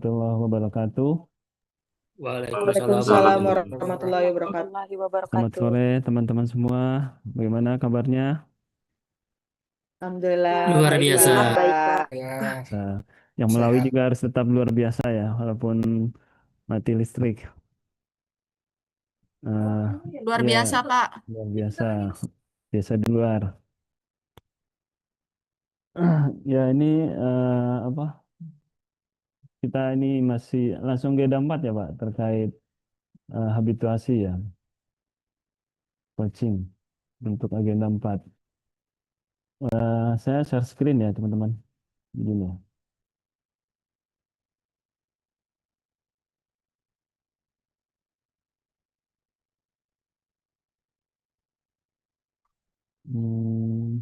warahmatullahi wabarakatuh. Waalaikumsalam Waalaikumsalam warahmatullahi warahmatullahi wabarakatuh. wabarakatuh. warahmatullahi Selamat wabarakatuh. sore teman-teman semua. Bagaimana kabarnya? Alhamdulillah Luar baik biasa. Alhamdulillah baik, Pak. Pak. Ya, Nah, yang Melawi sehat. juga harus tetap luar biasa ya, walaupun mati listrik. Eh, Luar ya, biasa, Pak. luar biasa. Biasa di luar. Ya ini apa? Kita ini masih langsung G4 ya Pak terkait habituasi ya, coaching untuk agenda 4. Saya share screen ya teman-teman. Begini ya. Hmm,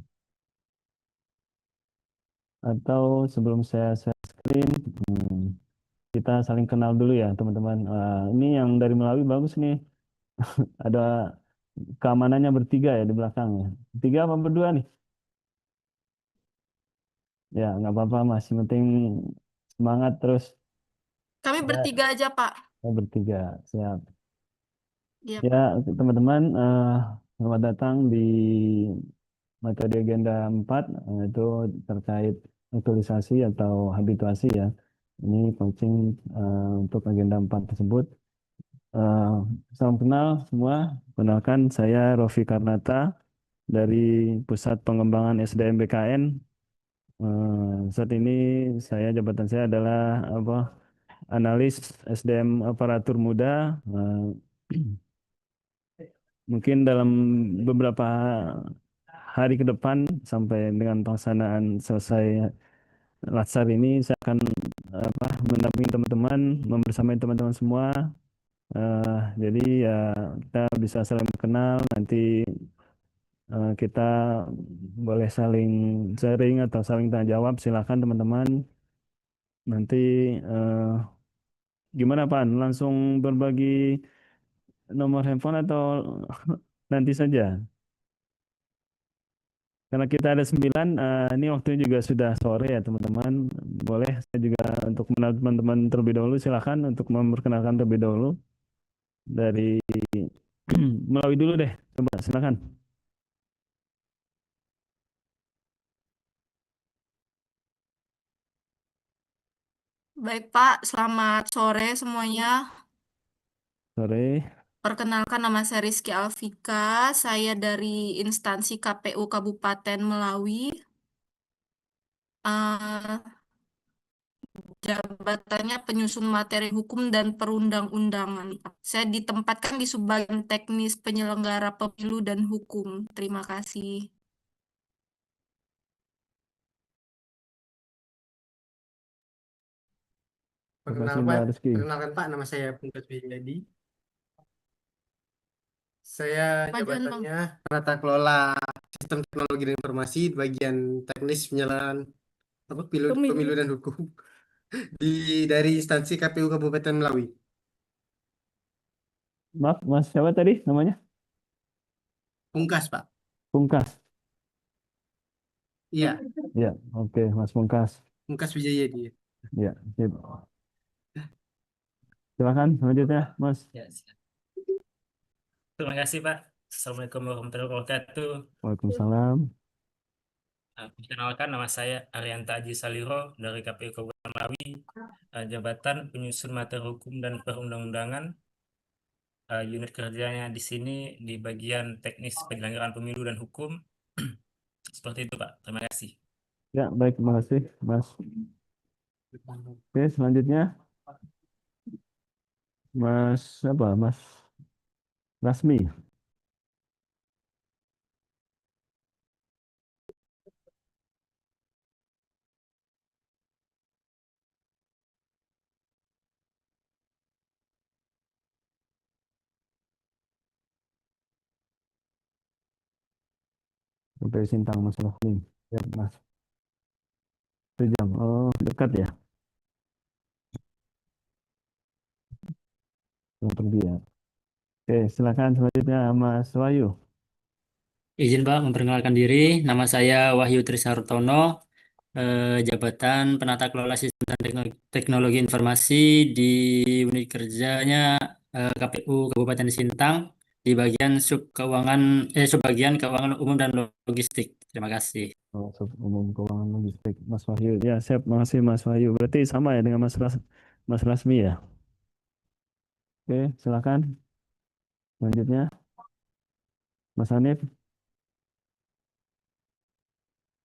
atau sebelum saya share screen, hmm, kita saling kenal dulu ya teman-teman. Ini yang dari Melawi bagus nih. Ada keamanannya bertiga ya di belakangnya. Tiga apa berdua nih? Ya nggak apa-apa Mas. Yang penting semangat terus. Kami Ya, bertiga aja, Pak. bertiga. Siap. Iya, Ya Pak. teman-teman, selamat datang di metode agenda 4 itu terkait aktualisasi atau habituasi ya. Ini coaching untuk agenda 4 tersebut. Eh, Salam kenal semua. Kenalkan saya Rofi Karnata dari Pusat Pengembangan SDM BKN. Saat ini jabatan saya adalah apa? Analis SDM aparatur muda. Mungkin dalam beberapa hari ke depan sampai dengan pelaksanaan selesai latsar ini saya akan mendampingi teman-teman, membersamai teman-teman semua. Jadi ya kita bisa saling mengenal. Nanti kita boleh saling sharing atau saling tanya jawab. Silakan teman-teman. Nanti eh, gimana Pak? Langsung berbagi nomor handphone atau nanti saja? Karena kita ada 9, ini waktunya juga sudah sore ya teman-teman. Boleh saya juga untuk mengenal teman-teman terlebih dahulu. Silakan untuk memperkenalkan terlebih dahulu dari Melawi dulu deh. Coba silakan. Baik, Pak. Selamat sore semuanya. Sore. Perkenalkan, nama saya Rizky Alfika. Saya dari instansi KPU Kabupaten Melawi. Eh, Jabatannya penyusun materi hukum dan perundang-undangan. Saya ditempatkan di Subbagian Teknis Penyelenggara Pemilu dan Hukum. Terima kasih. Terima kasih Mbak Rizky. Perkenalkan Pak, nama saya Pungkas Wiryadi. Saya Majuan, Bang. jabatannya penata kelola sistem teknologi dan informasi di bagian teknis penyelenggaraan pemilu dan hukum dari instansi KPU Kabupaten Melawi. Maaf, Mas siapa tadi namanya? Pungkas Pak. Pungkas. Iya, Ya, oke Mas Pungkas. Pungkas Wijayadi. Ya, sip. Silakan selanjutnya Mas. Ya, siap. Terima kasih, Pak. Assalamualaikum warahmatullahi wabarakatuh. Waalaikumsalam. Perkenalkan, nama saya Arianta Aji Saliro dari KPU Kabupaten Melawi, Jabatan Penyusun Materi Hukum dan Perundang-undangan. Unit kerjanya di sini di bagian teknis penyelenggaraan pemilu dan hukum. Seperti itu, Pak. Terima kasih. Ya, baik, terima kasih Mas. Oke, selanjutnya Mas apa? Mas Rasmi. Sampai Sintang Mas Rasmi. Ya, Mas. 1 jam. Oh, dekat ya. Yang pergi ya. Oke, silakan selanjutnya Mas Wahyu. Izin Pak memperkenalkan diri, nama saya Wahyu Trisartono, jabatan penata kelola sistem dan teknologi informasi di unit kerjanya KPU Kabupaten Sintang di bagian subbagian keuangan umum dan logistik. Terima kasih. Oh, umum keuangan logistik, Mas Wahyu. Ya, siap. Makasih Mas Wahyu. Berarti sama ya dengan Mas Rasmi ya. Oke, silakan. Selanjutnya, Mas Hanif.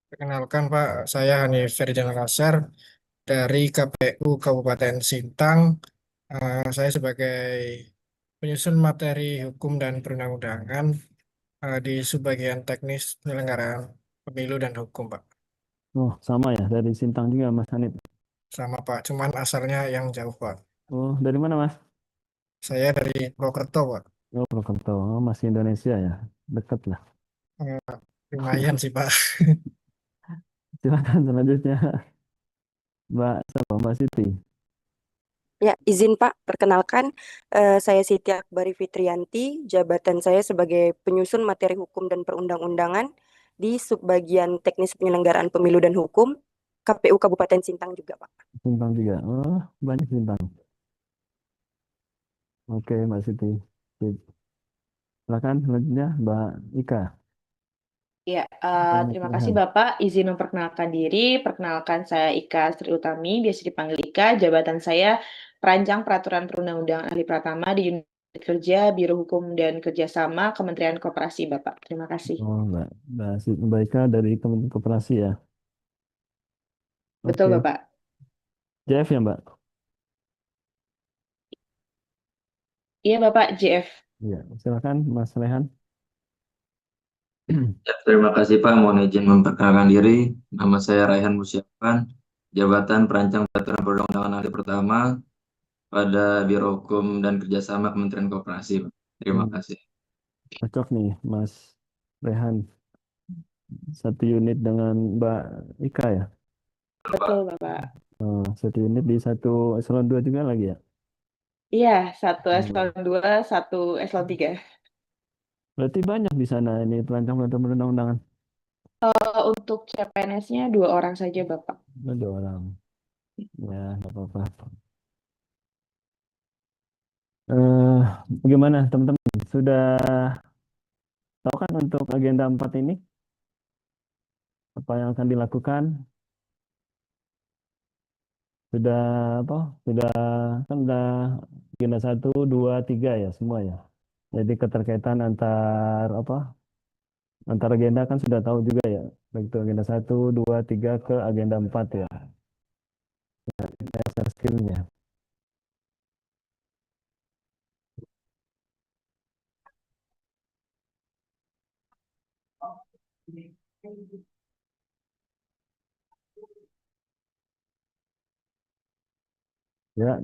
Perkenalkan Pak, saya Hanif Ferdinand Lasar dari KPU Kabupaten Sintang. Saya sebagai penyusun materi hukum dan perundang-undangan di subbagian teknis penyelenggaraan pemilu dan hukum, Pak. Oh, sama ya. Dari Sintang juga Mas Hanif. Sama Pak, cuman asalnya yang jauh Pak. Oh, dari mana Mas? Saya dari Purwokerto Pak. Oh, Purwokerto. Oh, masih Indonesia ya. Dekat lah. Eh, Lumayan sih Pak. Silakan selanjutnya. Mbak Siti. Ya, izin Pak, perkenalkan saya Siti Akbari Fitrianti, jabatan saya sebagai penyusun materi hukum dan perundang-undangan di subbagian teknis penyelenggaraan pemilu dan hukum KPU Kabupaten Sintang juga, Pak. Sintang juga. Oh, banyak Sintang. Oke, Mbak Siti. Sip. Silakan selanjutnya Mbak Ika. Ya, Selamat terima siang. kasih Bapak. Izin memperkenalkan diri. Perkenalkan saya Ika Sri Utami, biasa dipanggil Ika. Jabatan saya perancang peraturan perundang-undangan ahli pratama di unit kerja Biro Hukum dan Kerjasama Kementerian Koperasi, Bapak. Terima kasih. Oh, Mbak Ika dari Kementerian Koperasi ya. Betul, Oke. Bapak. JF ya, Mbak? Iya, Bapak, JF. Iya, silakan Mas Rehan. Ya, terima kasih Pak. Mohon izin memperkenalkan diri. Nama saya Raihan Musyapan, jabatan perancang peraturan perundang-undangan ahli pertama pada Biro Hukum dan Kerjasama Kementerian Koperasi, Pak. Terima kasih. Cocok nih, Mas Rehan. Satu unit dengan Mbak Ika ya. Betul, Bapak. Satu unit di satu eselon 2 juga lagi ya. Iya, satu eselon 2, satu eselon 3. Berarti banyak di sana ini perancang perundang-undangan. Untuk CPNS-nya 2 orang saja, Bapak. Ada orang. Ya, nggak apa-apa. Bagaimana teman-teman? Sudah tahu kan untuk agenda 4 ini? Apa yang akan dilakukan? Sudah apa? Sudah kan udah agenda 1, 2, 3 ya semua ya. Jadi keterkaitan antar agenda kan sudah tahu juga ya. Baik itu agenda 1, 2, 3 ke agenda 4 ya. Dasar skillnya. Ya,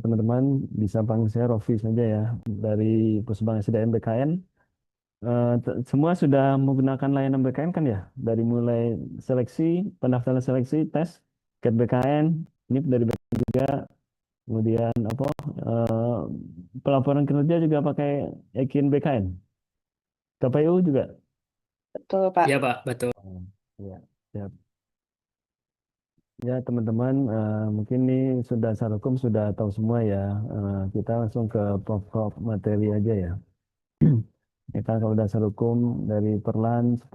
teman-teman bisa panggil saya Rofi saja ya dari Pusbang SDM BKN. Semua sudah menggunakan layanan BKN kan ya? Dari mulai seleksi, pendaftaran seleksi, tes, ket BKN, ini dari BKN juga. Kemudian eh, pelaporan kinerja juga pakai Ekin BKN. KPU juga. Betul, Pak. Ya, Pak, betul. Ya, siap. Ya, teman-teman, mungkin ini sudah secara hukum sudah tahu semua ya. Kita langsung ke pokok materi aja ya. Kita kalau dasar hukum dari Perlan 10,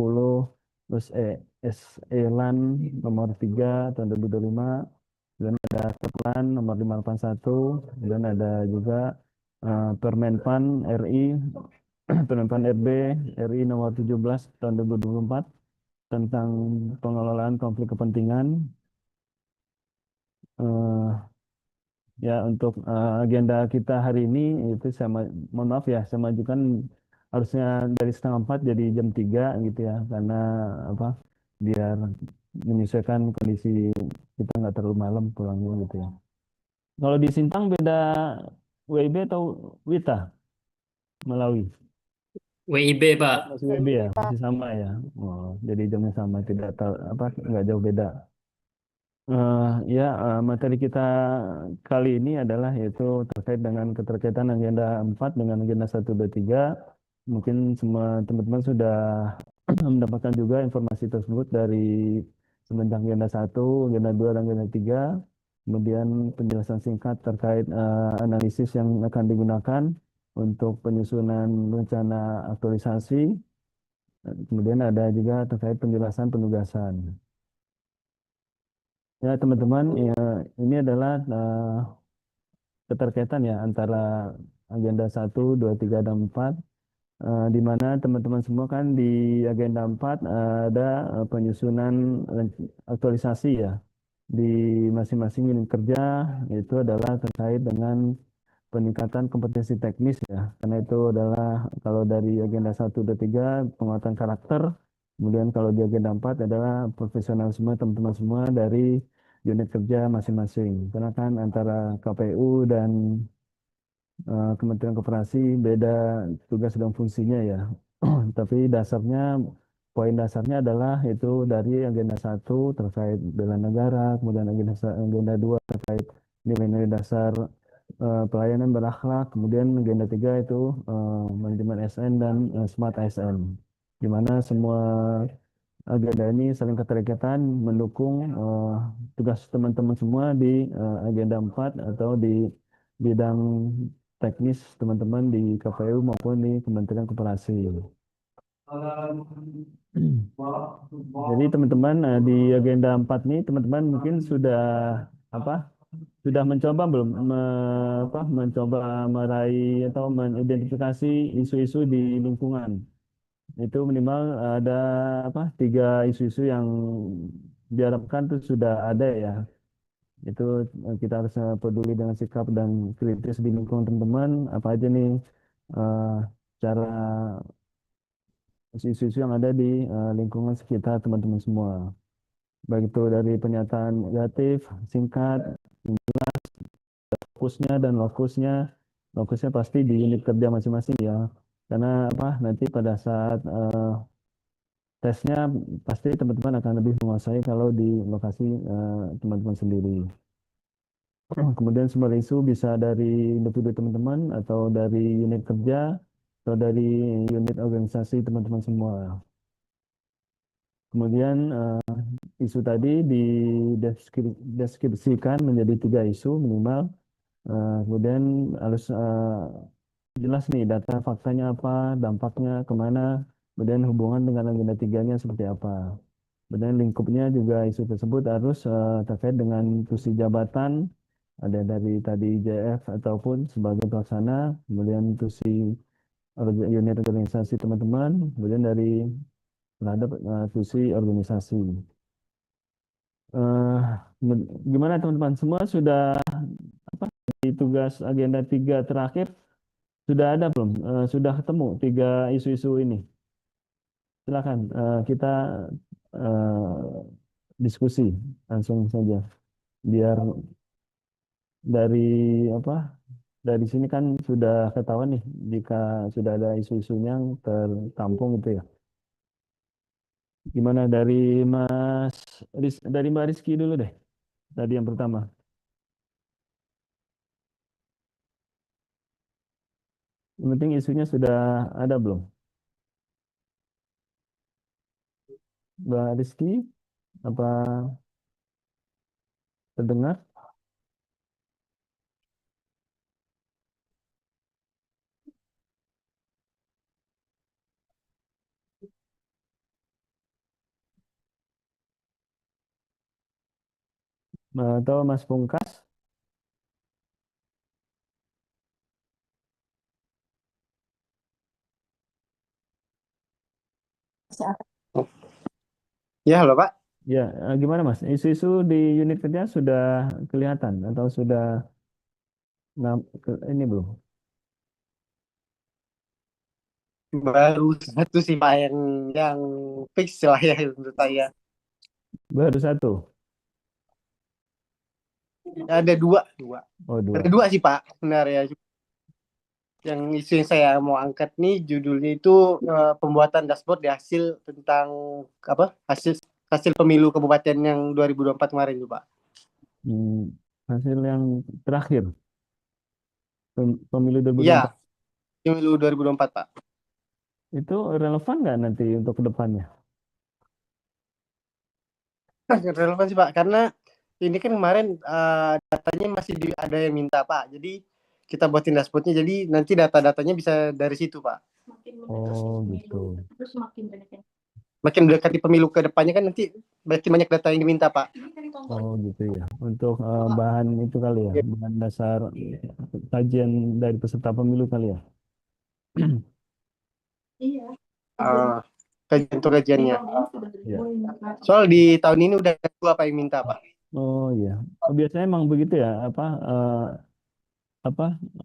terus SELAN nomor 3 tahun 2025, dan ada Perlan nomor 581, dan ada juga Permenpan RI, Permenpan RB RI nomor 17 tahun 2024 tentang pengelolaan konflik kepentingan. Ya, untuk agenda kita hari ini itu mohon maaf ya, saya majukan harusnya dari setengah 4 jadi jam 3 gitu ya, karena apa? Biar menyesuaikan kondisi kita nggak terlalu malam pulangnya gitu ya. Kalau di Sintang beda WIB atau WITA Malawi? WIB, Pak. Masih WIB ya, masih sama ya. Oh, jadi jamnya sama, tidak tahu apa nggak jauh beda. Materi kita kali ini adalah yaitu terkait dengan keterkaitan agenda 4 dengan agenda 1, 2, 3. Mungkin semua teman-teman sudah mendapatkan juga informasi tersebut dari semenjak agenda 1, agenda 2, dan agenda 3. Kemudian penjelasan singkat terkait analisis yang akan digunakan untuk penyusunan rencana aktualisasi. Kemudian ada juga terkait penjelasan penugasan. Ya, teman-teman, ya, ini adalah keterkaitan ya antara agenda 1, 2, 3, dan 4. Di mana teman-teman semua kan di agenda 4 ada penyusunan aktualisasi ya di masing-masing unit kerja, itu adalah terkait dengan peningkatan kompetensi teknis ya, karena itu adalah kalau dari agenda 1 dan 3 penguatan karakter, kemudian kalau di agenda 4 adalah profesionalisme teman-teman semua dari unit kerja masing-masing, karena kan antara KPU dan Kementerian Koperasi beda tugas dan fungsinya ya. Tapi poin dasarnya adalah itu dari agenda 1 terkait bela negara, kemudian agenda 2 terkait nilai-nilai dasar pelayanan berakhlak, kemudian agenda 3 itu manajemen SN dan smart ASN. Di mana semua agenda ini saling keterikatan mendukung tugas teman-teman semua di agenda 4 atau di bidang teknis teman-teman di KPU maupun di Kementerian Koperasi. Jadi teman-teman di agenda 4 ini teman-teman mungkin sudah sudah mencoba belum mencoba meraih atau mengidentifikasi isu-isu di lingkungan. Itu minimal ada 3 isu-isu yang diharapkan itu sudah ada ya. Itu kita harus peduli dengan sikap dan kritis di lingkungan teman-teman. Apa aja nih cara isu-isu yang ada di lingkungan sekitar teman-teman semua. Baik itu dari pernyataan negatif, singkat, fokusnya dan lokusnya. Lokusnya pasti di unit kerja masing-masing ya. Karena nanti pada saat tesnya pasti teman-teman akan lebih menguasai kalau di lokasi teman-teman sendiri. Kemudian sumber isu bisa dari individu teman-teman atau dari unit kerja atau dari unit organisasi teman-teman semua. Kemudian isu tadi dideskripsikan menjadi 3 isu minimal. Kemudian harus jelas nih data faktanya apa, dampaknya kemana, kemudian hubungan dengan agenda 3-nya seperti apa. Kemudian lingkupnya juga isu tersebut harus terkait dengan fungsi jabatan, ada dari tadi IJF ataupun sebagai pelaksana, kemudian fungsi unit organisasi teman-teman, kemudian dari terhadap fungsi organisasi. Gimana teman-teman semua sudah di tugas agenda 3 terakhir sudah ada belum? Sudah ketemu 3 isu-isu ini? Silakan kita diskusi langsung saja biar dari dari sini kan sudah ketahuan nih jika sudah ada isu-isunya yang tertampung gitu ya. Gimana dari Mbak Rizky dulu deh. Tadi yang pertama. Yang penting isunya sudah ada belum? Mbak Rizky, apa terdengar? Atau Mas Pungkas? Ya, halo Pak. Ya, gimana Mas? Isu-isu di unit kerja sudah kelihatan atau sudah ini belum? Baru satu sih Pak yang fix lah ya menurut saya. Baru 1. Ada 2. Oh, 2. Ada 2 sih Pak, benar ya. Yang isu yang saya mau angkat nih judulnya itu pembuatan dashboard di hasil tentang hasil pemilu kabupaten yang 2024 kemarin tuh Pak. Hasil yang terakhir pemilu 2024. Iya, pemilu 2024 Pak. Itu relevan nggak nanti untuk kedepannya? Relevan sih Pak, karena ini kan kemarin datanya masih ada yang minta Pak. Jadi kita buatin dashboardnya, jadi nanti data-datanya bisa dari situ Pak. Oh gitu. Makin mendekati pemilu ke depannya kan nanti makin banyak data yang diminta Pak. Oh gitu ya. Untuk bahan itu kali ya, bahan dasar kajian dari peserta pemilu kali ya. Untuk kajiannya. Ya. Soal di tahun ini udah dua Pak yang minta Pak. Oh iya. Biasanya emang begitu ya, apa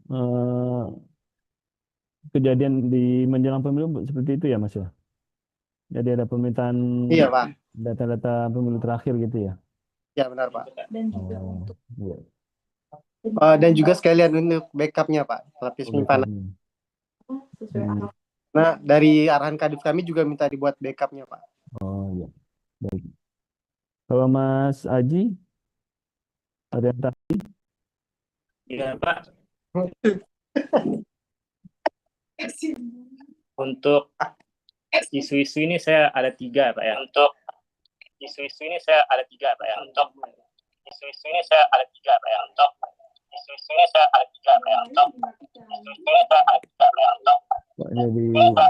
eh, kejadian di menjelang pemilu seperti itu ya Mas ya. Jadi ada permintaan Iya Pak. data-data pemilu terakhir gitu ya. Ya benar Pak. Oh, iya. Dan juga sekalian untuk backupnya Pak, lapis Oh, penyimpanan. Hmm. Nah dari arahan Kadif kami juga minta dibuat backupnya Pak. Oh iya. Baik. Kalau Mas Aji ada yang tadi? Ya, Pak. Untuk isu-isu ini saya ada 3, Pak ya. Untuk isu-isu ini saya ada 3, Pak ya. Untuk isu-isu ini saya ada 3, Pak ya. Untuk isu-isu ini saya ada 3, Pak ya. Untuk isu-isu ini saya ada 3, Pak ya. Untuk Pak jadi begini ya.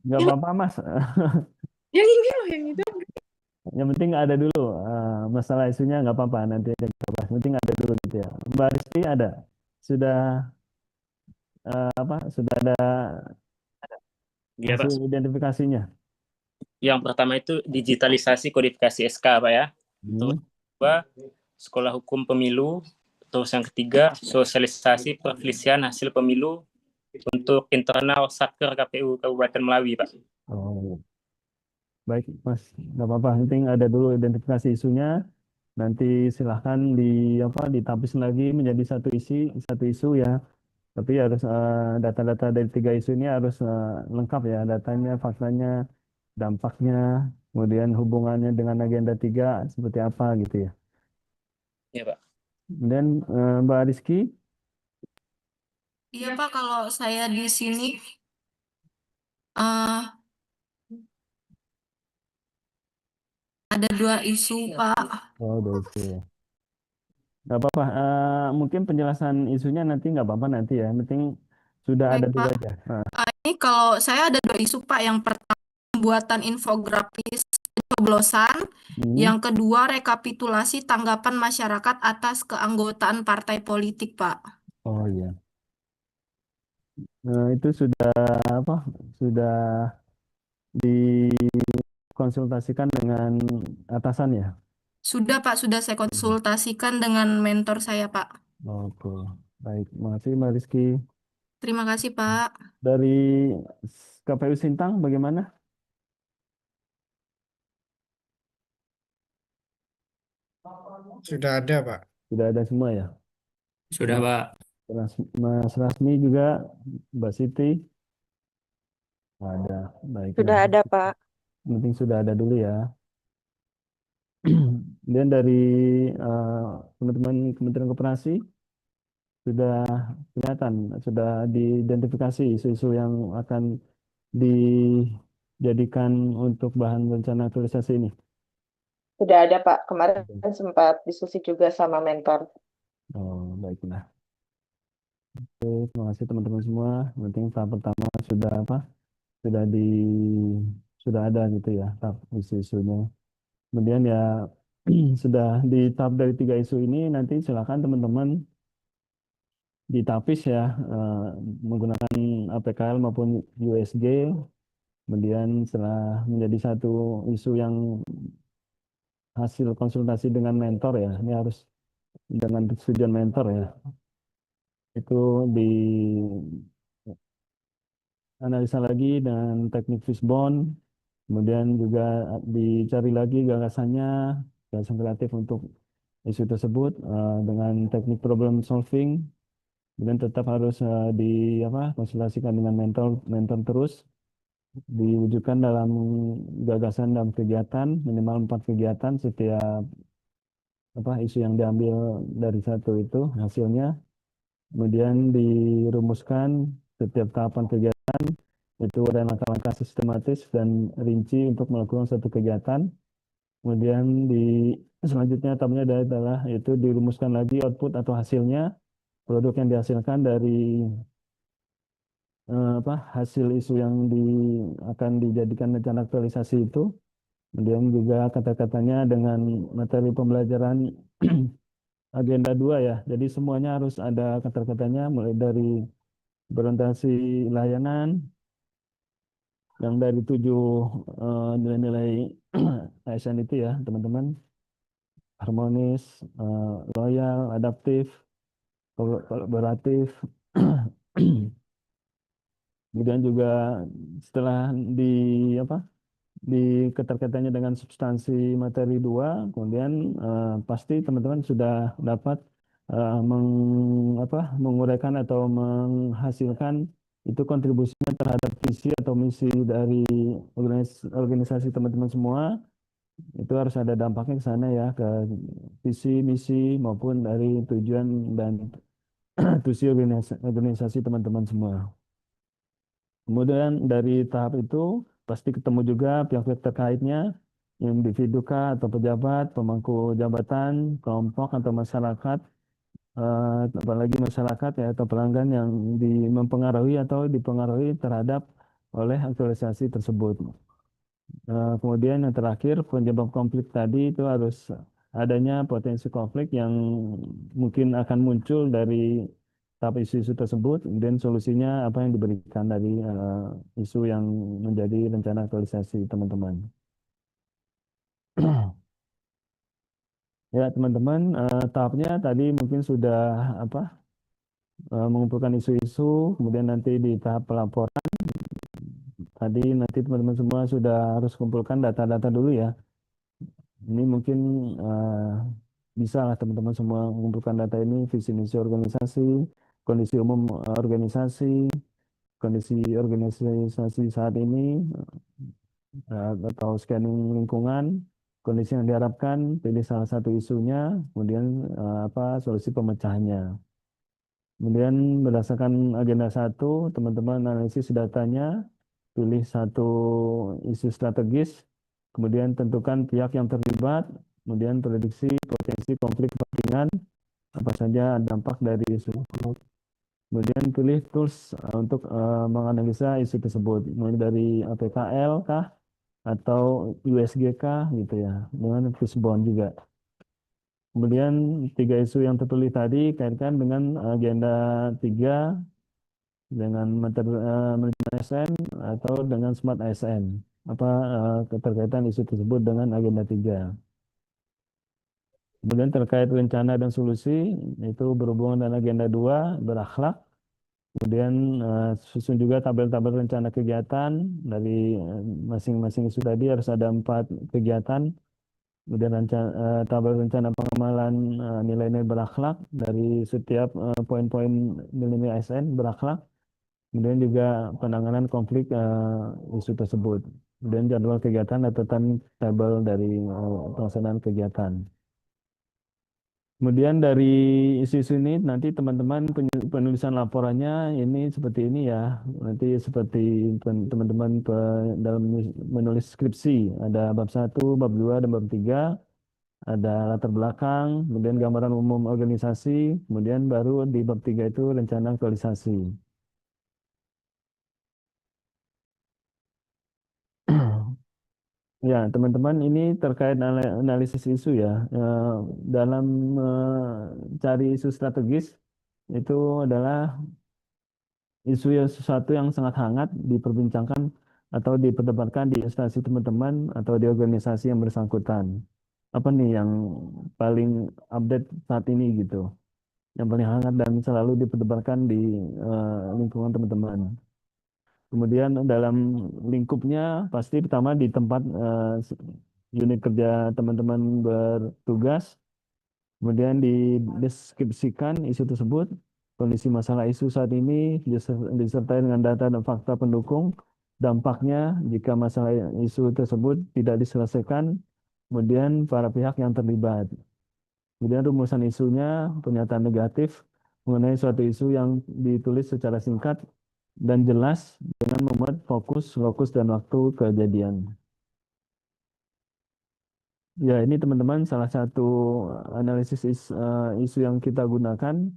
Nggak apa-apa Mas. Yang ini loh, yang itu. Yang penting ada dulu masalah isunya nggak apa-apa nanti akan kita bahas. Yang penting ada dulu gitu ya. Mbak Rizky ada sudah sudah ada Iya, Pak. hasil identifikasinya. Yang pertama itu digitalisasi kodifikasi SK, Pak ya. Terus kedua, sekolah hukum pemilu. Terus yang ketiga, sosialisasi perselisihan hasil pemilu untuk internal Satker KPU Kabupaten Melawi, Pak. Oh, baik Mas, nggak apa-apa. Yang penting ada dulu identifikasi isunya. Nanti silahkan ditapis lagi menjadi satu isu ya. Tapi harus data-data dari 3 isu ini harus lengkap ya, datanya, faktanya, dampaknya, kemudian hubungannya dengan agenda 3 seperti apa gitu ya. Iya, Pak. Kemudian Mbak Rizky, Iya Pak, kalau saya di sini eh, ada 2 isu Pak. oh udah isu ya. Nggak apa-apa, mungkin penjelasan isunya nanti nggak apa-apa nanti ya, yang penting sudah ada Baik dulu Pak. aja. Ini kalau saya ada 2 isu Pak. Yang pertama pembuatan infografis coblosan. Yang kedua rekapitulasi tanggapan masyarakat atas keanggotaan partai politik Pak. Oh iya. Itu sudah dikonsultasikan dengan atasan ya? Sudah Pak, sudah saya konsultasikan dengan mentor saya Pak. Oke, baik. Makasih Mbak Rizky. Terima kasih Pak. Dari KPU Sintang bagaimana? Sudah ada, Pak. Sudah ada semua ya? Sudah, Pak. Mas Rasmi juga, Mbak Siti? Ada, baik. Sudah ada, Pak. Yang penting sudah ada dulu ya. Dan dari teman-teman Kementerian Koperasi sudah kelihatan, sudah diidentifikasi isu-isu yang akan dijadikan untuk bahan rencana aktualisasi ini. Sudah ada, Pak. Kemarin sempat diskusi juga sama mentor. Oh, baiklah. Oke, terima kasih teman-teman semua. Yang penting tahap pertama sudah sudah ada gitu ya tahap isu-isunya. Kemudian ya sudah di tahap dari 3 isu ini nanti silakan teman-teman ditapis ya menggunakan APKL maupun USG. Kemudian setelah menjadi satu isu yang hasil konsultasi dengan mentor ya, ini harus dengan persetujuan mentor ya. Itu dianalisa lagi dengan teknik fishbone, kemudian juga dicari lagi gagasan kreatif untuk isu tersebut dengan teknik problem solving, kemudian tetap harus konsultasikan dengan mentor terus, diwujudkan dalam gagasan dalam kegiatan minimal 4 kegiatan setiap isu yang diambil dari satu itu hasilnya. Kemudian dirumuskan setiap tahapan kegiatan itu ada langkah-langkah sistematis dan rinci untuk melakukan suatu kegiatan. Kemudian selanjutnya tabnya adalah itu dirumuskan lagi output atau hasilnya, produk yang dihasilkan dari hasil isu yang akan dijadikan rencana aktualisasi itu. Kemudian juga kata-katanya dengan materi pembelajaran agenda 2 ya. Jadi semuanya harus ada kata-katanya mulai dari berorientasi layanan yang dari 7 nilai-nilai ASN itu ya, teman-teman. Harmonis, loyal, adaptif, kolaboratif. Kemudian juga setelah di keterkaitannya dengan substansi materi 2, kemudian pasti teman-teman sudah dapat menguraikan atau menghasilkan itu kontribusinya terhadap visi atau misi dari organisasi teman-teman semua. Itu harus ada dampaknya ke sana ya, ke visi, misi maupun dari tujuan dan tujuan organisasi teman-teman semua. Kemudian dari tahap itu pasti ketemu juga pihak-pihak terkaitnya, individu kah atau pejabat, pemangku jabatan, kelompok atau masyarakat, apalagi masyarakat ya atau pelanggan yang mempengaruhi atau dipengaruhi terhadap oleh aktualisasi tersebut. Kemudian yang terakhir penyebab konflik tadi itu harus adanya potensi konflik yang mungkin akan muncul dari tahap isu-isu tersebut, dan solusinya apa yang diberikan dari isu yang menjadi rencana aktualisasi teman-teman. Ya teman-teman, tahapnya tadi mungkin sudah mengumpulkan isu-isu, kemudian nanti di tahap pelaporan tadi nanti teman-teman semua sudah harus kumpulkan data-data dulu ya. Ini mungkin bisa lah teman-teman semua mengumpulkan data ini, visi misi organisasi, kondisi umum organisasi, kondisi organisasi saat ini, atau scanning lingkungan, kondisi yang diharapkan, pilih salah satu isunya, kemudian solusi pemecahannya. Kemudian berdasarkan agenda 1, teman-teman analisis datanya, pilih satu isu strategis, kemudian tentukan pihak yang terlibat, kemudian prediksi potensi konflik kepentingan, apa saja dampak dari isu tersebut. Kemudian pilih tools untuk menganalisa isu tersebut, mulai dari APKL kah, atau USG kah, gitu ya, dengan Fishbone juga. Kemudian 3 isu yang tertulis tadi kaitkan dengan agenda 3, dengan manajemen ASN atau dengan smart ASN. Keterkaitan isu tersebut dengan agenda 3. Kemudian terkait rencana dan solusi, itu berhubungan dengan agenda 2, berakhlak. Kemudian susun juga tabel-tabel rencana kegiatan dari masing-masing isu tadi, harus ada 4 kegiatan. Kemudian tabel rencana pengamalan nilai-nilai berakhlak dari setiap poin-poin nilai-nilai ASN berakhlak. Kemudian juga penanganan konflik isu tersebut. Kemudian jadwal kegiatan atau timetable dari pelaksanaan kegiatan. Kemudian dari isu-isu ini nanti teman-teman penulisan laporannya ini seperti ini ya. Nanti seperti teman-teman dalam menulis skripsi. Ada bab 1, bab 2, dan bab 3. Ada latar belakang, kemudian gambaran umum organisasi, kemudian baru di bab 3 itu rencana aktualisasi. Ya, teman-teman, ini terkait analisis isu ya. Dalam cari isu strategis, itu adalah isu yang sesuatu yang sangat hangat diperbincangkan atau diperdebatkan di instansi teman-teman atau di organisasi yang bersangkutan. Apa nih yang paling update saat ini gitu? Yang paling hangat dan selalu diperdebatkan di lingkungan teman-teman. Kemudian dalam lingkupnya pasti pertama di tempat unit kerja teman-teman bertugas, kemudian dideskripsikan isu tersebut, kondisi masalah isu saat ini disertai dengan data dan fakta pendukung, dampaknya jika masalah isu tersebut tidak diselesaikan, kemudian para pihak yang terlibat. Kemudian rumusan isunya, pernyataan negatif, mengenai suatu isu yang ditulis secara singkat dan jelas dengan memuat fokus, lokus, dan waktu kejadian. Ya, ini teman-teman salah satu analisis isu yang kita gunakan,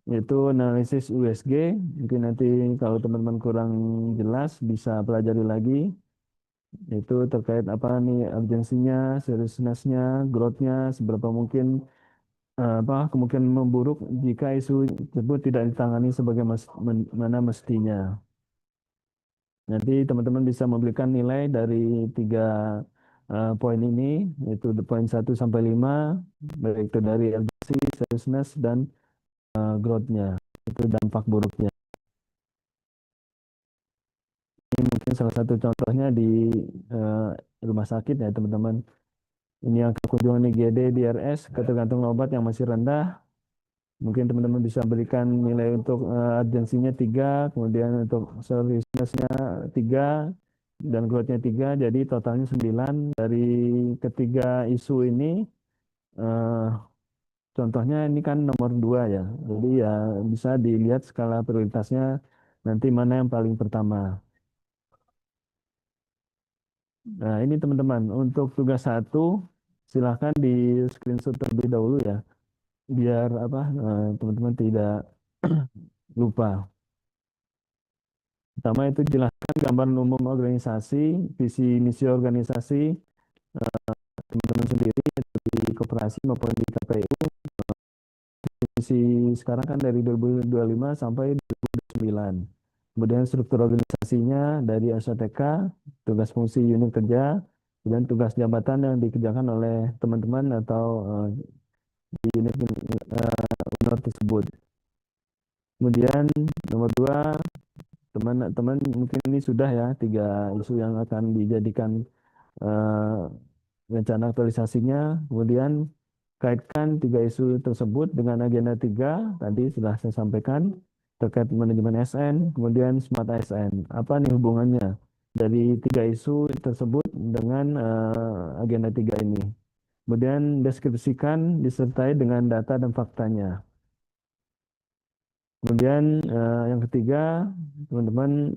yaitu analisis USG. Mungkin nanti kalau teman-teman kurang jelas bisa pelajari lagi. Itu terkait apa nih urgensinya, seriousness-nya, growth-nya, seberapa mungkin apa kemungkinan memburuk jika isu tersebut tidak ditangani sebagaimana mestinya. Nanti teman-teman bisa memberikan nilai dari tiga poin ini, yaitu poin 1 sampai 5, baik itu dari urgency, seriousness, dan growth-nya, itu dampak buruknya. Ini mungkin salah satu contohnya di rumah sakit ya teman-teman. Ini angka kunjungan IGD di RS ketergantungan obat yang masih rendah. Mungkin teman-teman bisa berikan nilai untuk urgensinya 3, kemudian untuk seriousness-nya 3, dan growth-nya 3, jadi totalnya 9. Dari ketiga isu ini, eh, contohnya ini kan nomor 2 ya, jadi ya bisa dilihat skala prioritasnya nanti mana yang paling pertama. Nah ini teman-teman, untuk tugas 1, silahkan di screenshot terlebih dahulu ya, biar apa teman-teman tidak lupa. Pertama itu jelaskan gambaran umum organisasi, visi misi organisasi teman-teman sendiri di koperasi maupun di KPU. Visi sekarang kan dari 2025 sampai 2029. Kemudian struktur organisasinya dari SOTK, tugas fungsi unit kerja, dan tugas jabatan yang dikerjakan oleh teman-teman atau di unit honor tersebut. Kemudian nomor 2, teman-teman mungkin ini sudah ya 3 isu yang akan dijadikan rencana aktualisasinya. Kemudian kaitkan 3 isu tersebut dengan agenda 3 tadi sudah saya sampaikan terkait manajemen ASN, kemudian smart ASN. Apa nih hubungannya dari 3 isu tersebut dengan agenda 3 ini? Kemudian deskripsikan disertai dengan data dan faktanya. Kemudian yang ketiga, teman-teman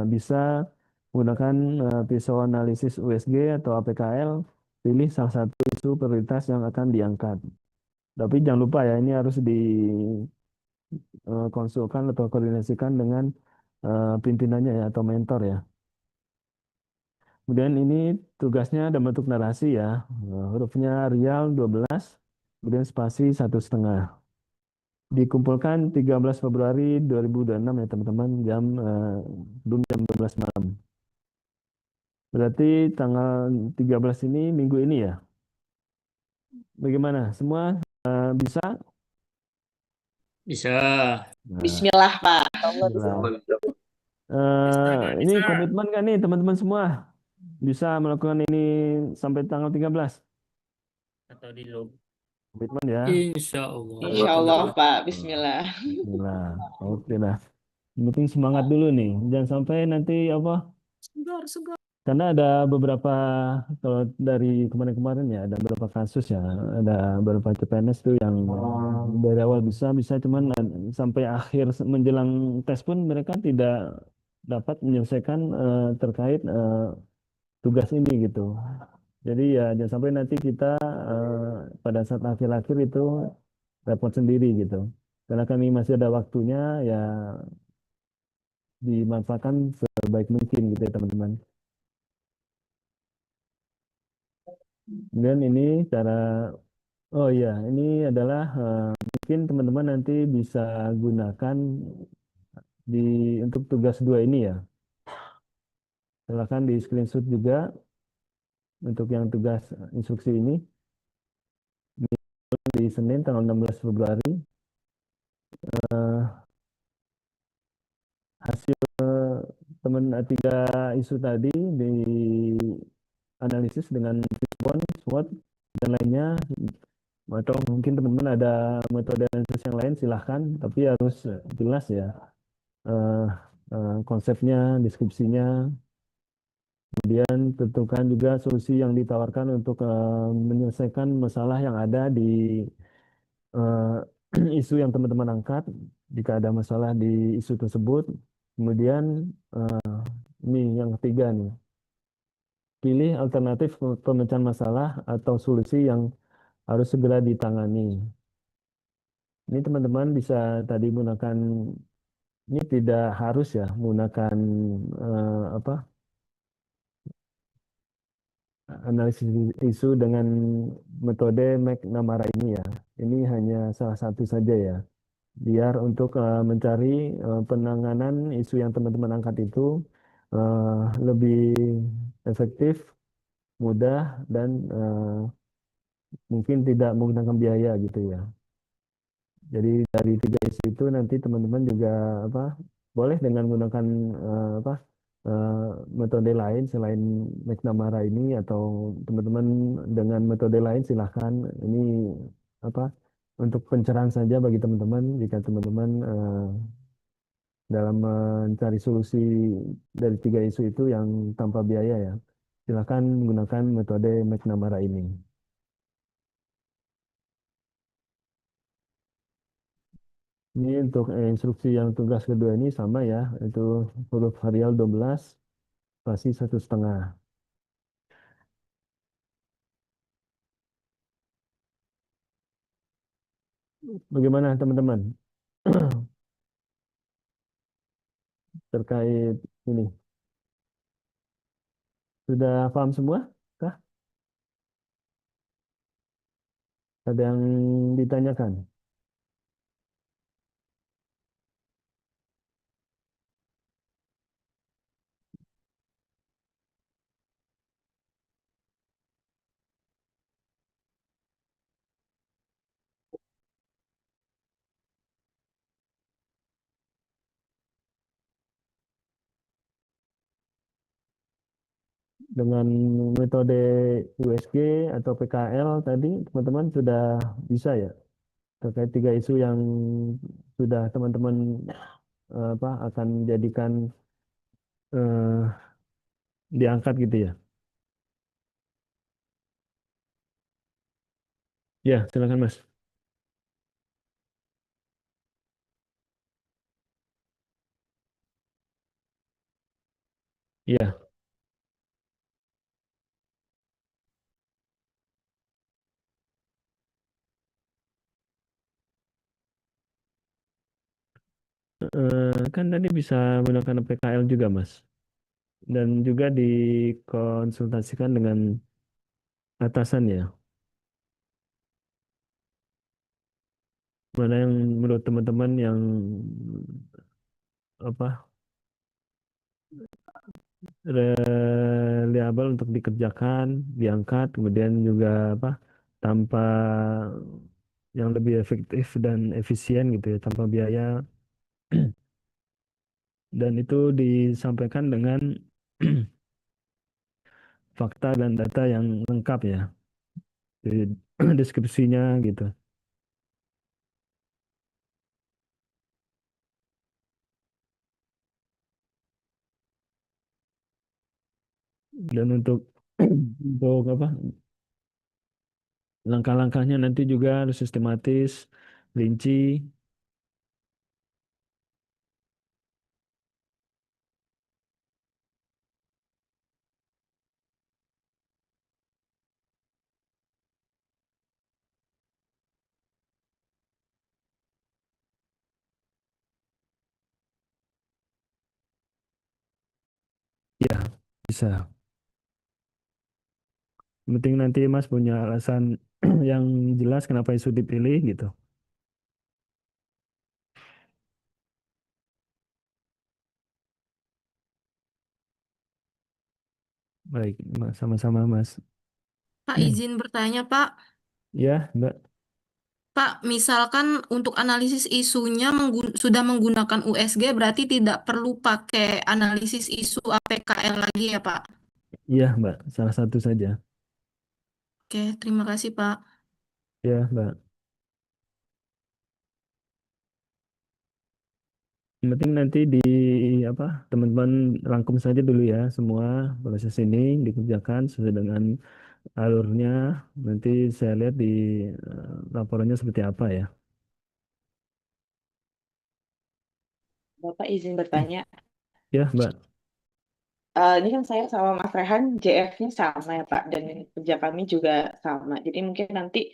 bisa menggunakan pisau analisis USG atau APKL, pilih salah satu isu prioritas yang akan diangkat. Tapi jangan lupa ya, ini harus dikonsulkan atau koordinasikan dengan pimpinannya ya atau mentor ya. Kemudian ini tugasnya ada bentuk narasi ya, hurufnya Arial 12, kemudian spasi 1,5. Dikumpulkan 13 Februari 2026 ya teman-teman, belum jam 12 malam. Berarti tanggal 13 ini minggu ini ya. Bagaimana? Semua bisa? Bisa. Nah, Bismillah, Pak. Allah bisa. ini komitmen kan nih teman-teman semua bisa melakukan ini sampai tanggal 13. Atau di log. Komitmen ya. Insya Allah. Insya Allah, Pak. Bismillah. Nah, oke lah. Yang penting semangat dulu nih. Jangan sampai nanti apa? Segar. Karena ada beberapa, kalau dari kemarin-kemarin ya, ada beberapa kasus ya, ada beberapa CPNS tuh yang dari awal bisa cuman sampai akhir menjelang tes pun mereka tidak dapat menyelesaikan terkait tugas ini gitu. Jadi ya jangan sampai nanti kita pada saat akhir-akhir itu repot sendiri gitu. Karena kami masih ada waktunya ya dimanfaatkan sebaik mungkin gitu ya teman-teman. Dan ini cara, oh iya, ini adalah mungkin teman-teman nanti bisa gunakan di untuk tugas 2 ini ya. Silakan di screenshot juga untuk yang tugas instruksi ini di Senin tanggal 16 Februari. Hasil teman 3 isu tadi di analisis dengan Fishbone, SWOT, dan lainnya. Atau mungkin teman-teman ada metode analisis yang lain silahkan, tapi harus jelas ya konsepnya, deskripsinya. Kemudian tentukan juga solusi yang ditawarkan untuk menyelesaikan masalah yang ada di isu yang teman-teman angkat, jika ada masalah di isu tersebut. Kemudian ini yang ketiga nih, pilih alternatif pemecahan masalah atau solusi yang harus segera ditangani. Ini teman-teman bisa tadi menggunakan, ini tidak harus ya menggunakan apa analisis isu dengan metode McNamara ini ya. Ini hanya salah satu saja ya. Biar untuk mencari penanganan isu yang teman-teman angkat itu lebih efektif, mudah, dan mungkin tidak menggunakan biaya gitu ya. Jadi dari tiga isu itu nanti teman-teman juga apa boleh dengan menggunakan apa eh, metode lain selain McNamara ini, atau teman-teman dengan metode lain silahkan. Ini apa untuk pencerahan saja bagi teman-teman jika teman-teman dalam mencari solusi dari tiga isu itu yang tanpa biaya ya. Silahkan menggunakan metode McNamara ini. Ini untuk instruksi yang tugas kedua ini sama ya, itu huruf Arial 12, spasi 1,5. Bagaimana teman-teman terkait ini? Sudah paham semua? Kah? Ada yang ditanyakan? Dengan metode USG atau PKL tadi teman-teman sudah bisa ya terkait tiga isu yang sudah teman-teman apa akan jadikan diangkat gitu ya. Ya, silakan Mas. Ya, kan tadi bisa menggunakan PKL juga Mas. Dan juga dikonsultasikan dengan atasan ya. Mana yang menurut teman-teman yang apa reliable untuk dikerjakan, diangkat, kemudian juga apa tanpa yang lebih efektif dan efisien gitu ya, tanpa biaya, dan itu disampaikan dengan fakta dan data yang lengkap ya, di deskripsinya gitu. Dan untuk untuk apa langkah-langkahnya nanti juga harus sistematis, rinci. Ya, bisa. Yang penting nanti Mas punya alasan yang jelas kenapa isu dipilih gitu. Baik, sama-sama Mas. Pak, izin bertanya, Pak. Ya, Mbak. Pak, misalkan untuk analisis isunya sudah menggunakan USG, berarti tidak perlu pakai analisis isu APKL lagi ya, Pak? Iya, Mbak. Salah satu saja. Oke, terima kasih, Pak. Ya, Mbak. Yang penting nanti di apa teman-teman rangkum saja dulu ya semua proses ini dikerjakan sesuai dengan alurnya. Nanti saya lihat di laporannya seperti apa ya. Bapak izin bertanya. Ya, Mbak. Ini kan saya sama Mas Rehan JF-nya sama ya Pak, dan kerja kami juga sama. Jadi mungkin nanti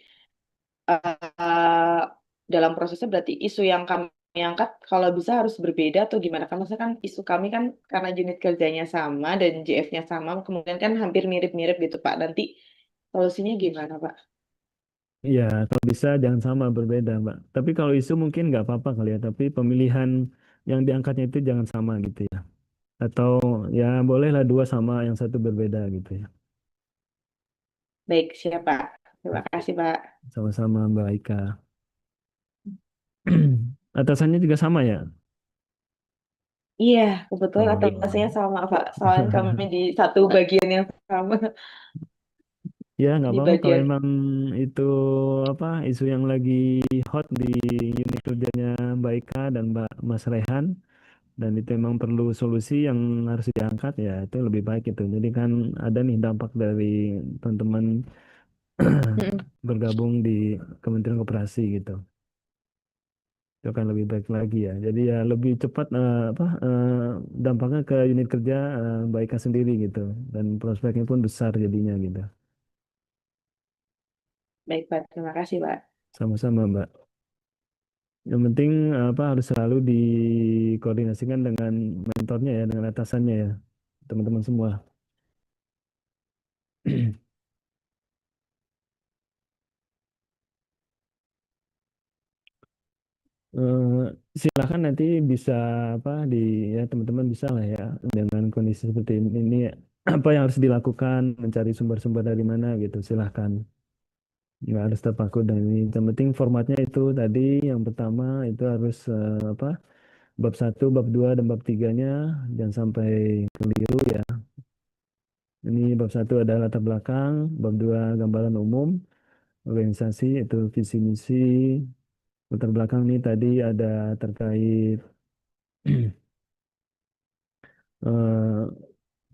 eh, dalam prosesnya berarti isu yang kami angkat kalau bisa harus berbeda atau gimana? Karena maksudnya kan isu kami kan karena unit kerjanya sama dan JF-nya sama, kemudian kan hampir mirip-mirip gitu Pak. Nanti solusinya gimana Pak? Iya, kalau bisa jangan sama berbeda, Mbak. Tapi kalau isu mungkin nggak apa-apa kali ya. Tapi pemilihan yang diangkatnya itu jangan sama gitu ya. Atau ya bolehlah dua sama, yang satu berbeda gitu ya. Baik, siap Pak. Terima kasih Pak. Sama-sama Mbak Ika. Atasannya juga sama ya? Iya, kebetulan Oh. atasnya sama Pak. Soalnya kami di satu bagian yang sama Ya, nggak di apa-apa kalau bagian. emang itu apa isu yang lagi hot di unit kerjanya Mbak Ika dan Mas Rehan, dan itu memang perlu solusi yang harus diangkat, ya itu lebih baik itu. Jadi kan ada nih dampak dari teman-teman Mm-mm. bergabung di Kementerian Koperasi gitu. Itu akan lebih baik lagi ya. Jadi ya lebih cepat dampaknya ke unit kerja Mbak Ika sendiri gitu, dan prospeknya pun besar jadinya gitu. Baik Pak, terima kasih Pak. Sama-sama Mbak. Yang penting apa harus selalu dikoordinasikan dengan mentornya ya, dengan atasannya ya, teman-teman semua. Eh, Silakan nanti bisa apa di ya teman-teman bisa lah ya dengan kondisi seperti ini apa yang harus dilakukan, mencari sumber-sumber dari mana gitu, silahkan. Nggak harus terpaku dan ini. Yang penting formatnya itu tadi yang pertama itu harus apa bab satu, bab 2 dan bab tiganya jangan sampai keliru ya. Ini bab satu adalah latar belakang, bab 2 gambaran umum, organisasi itu visi misi, latar belakang ini tadi ada terkait eh,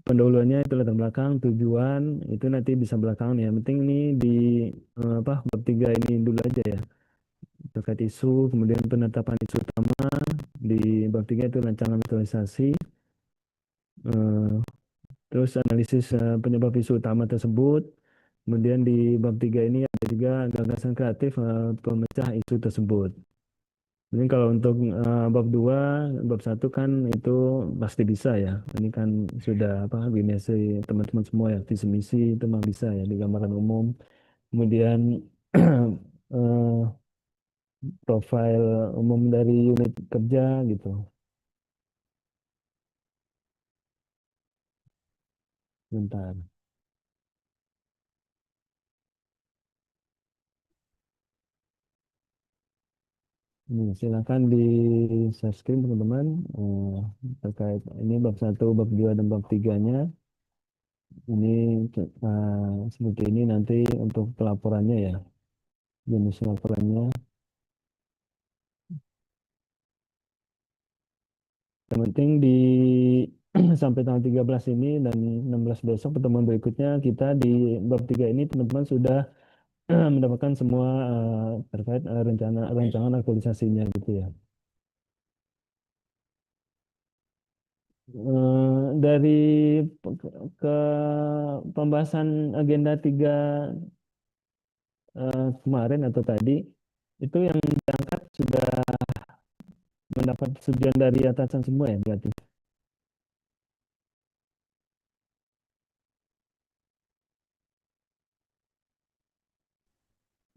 pendahuluannya itu latar belakang, tujuan itu nanti bisa belakangan ya. Yang penting ini di apa bab 3 ini dulu aja ya. Terkait isu, kemudian penetapan isu utama di bab 3 itu rancangan aktualisasi, eh, terus analisis penyebab isu utama tersebut. Kemudian di bab 3 ini ada juga gagasan kreatif pemecah isu tersebut. Ini kalau untuk bab 2 bab satu kan itu pasti bisa ya. Ini kan sudah apa binasi teman-teman semua ya, visi misi itu mah bisa ya di gambaran umum. Kemudian eh, profil umum dari unit kerja gitu. Bentar. Ini silakan di share screen teman-teman terkait ini bab satu, bab 2 dan bab tiganya. Ini seperti ini nanti untuk pelaporannya ya, jenis laporannya. Yang penting di sampai tanggal 13 ini dan 16 besok pertemuan berikutnya kita di bab 3 ini teman-teman sudah mendapatkan semua terkait rencana rancangan aktualisasinya gitu ya. Dari ke pembahasan agenda 3 kemarin atau tadi itu yang diangkat sudah mendapat persetujuan dari atasan semua ya berarti.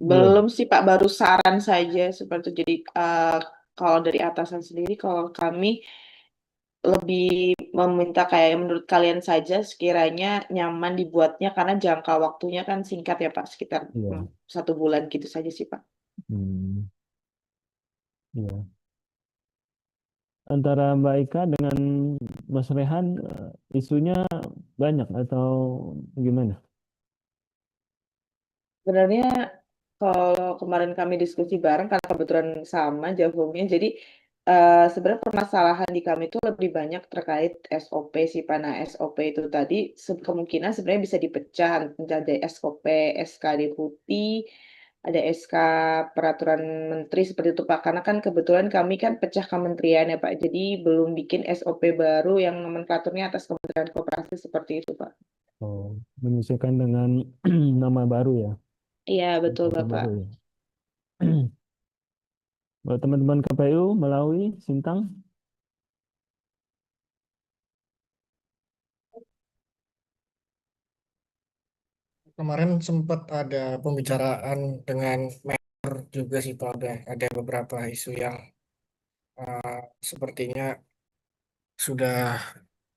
Belum. Belum sih Pak, baru saran saja seperti itu. Jadi kalau dari atasan sendiri, kalau kami lebih meminta kayak menurut kalian saja sekiranya nyaman dibuatnya karena jangka waktunya kan singkat ya Pak, sekitar Iya. 1 bulan gitu saja sih Pak. Hmm, iya. Antara Mbak Ika dengan Mas Rehan isunya banyak atau gimana? Sebenarnya kalau kemarin kami diskusi bareng karena kebetulan sama jawabnya, jadi sebenarnya permasalahan di kami itu lebih banyak terkait SOP sih Pak. Nah, SOP itu tadi kemungkinan sebenarnya bisa dipecah menjadi SOP SK Deputi ada SK peraturan menteri seperti itu Pak. Karena kan kebetulan kami kan pecah kementerian ya Pak. Jadi belum bikin SOP baru yang nomenklaturnya atas Kementerian Koperasi seperti itu Pak. Oh, menyesuaikan dengan nama baru ya, Iya betul kata Bapak. baru ya. Buat teman-teman KPU Melawi, Sintang, Kemarin sempat ada pembicaraan dengan mentor juga sih Pak. Ada beberapa isu yang sepertinya sudah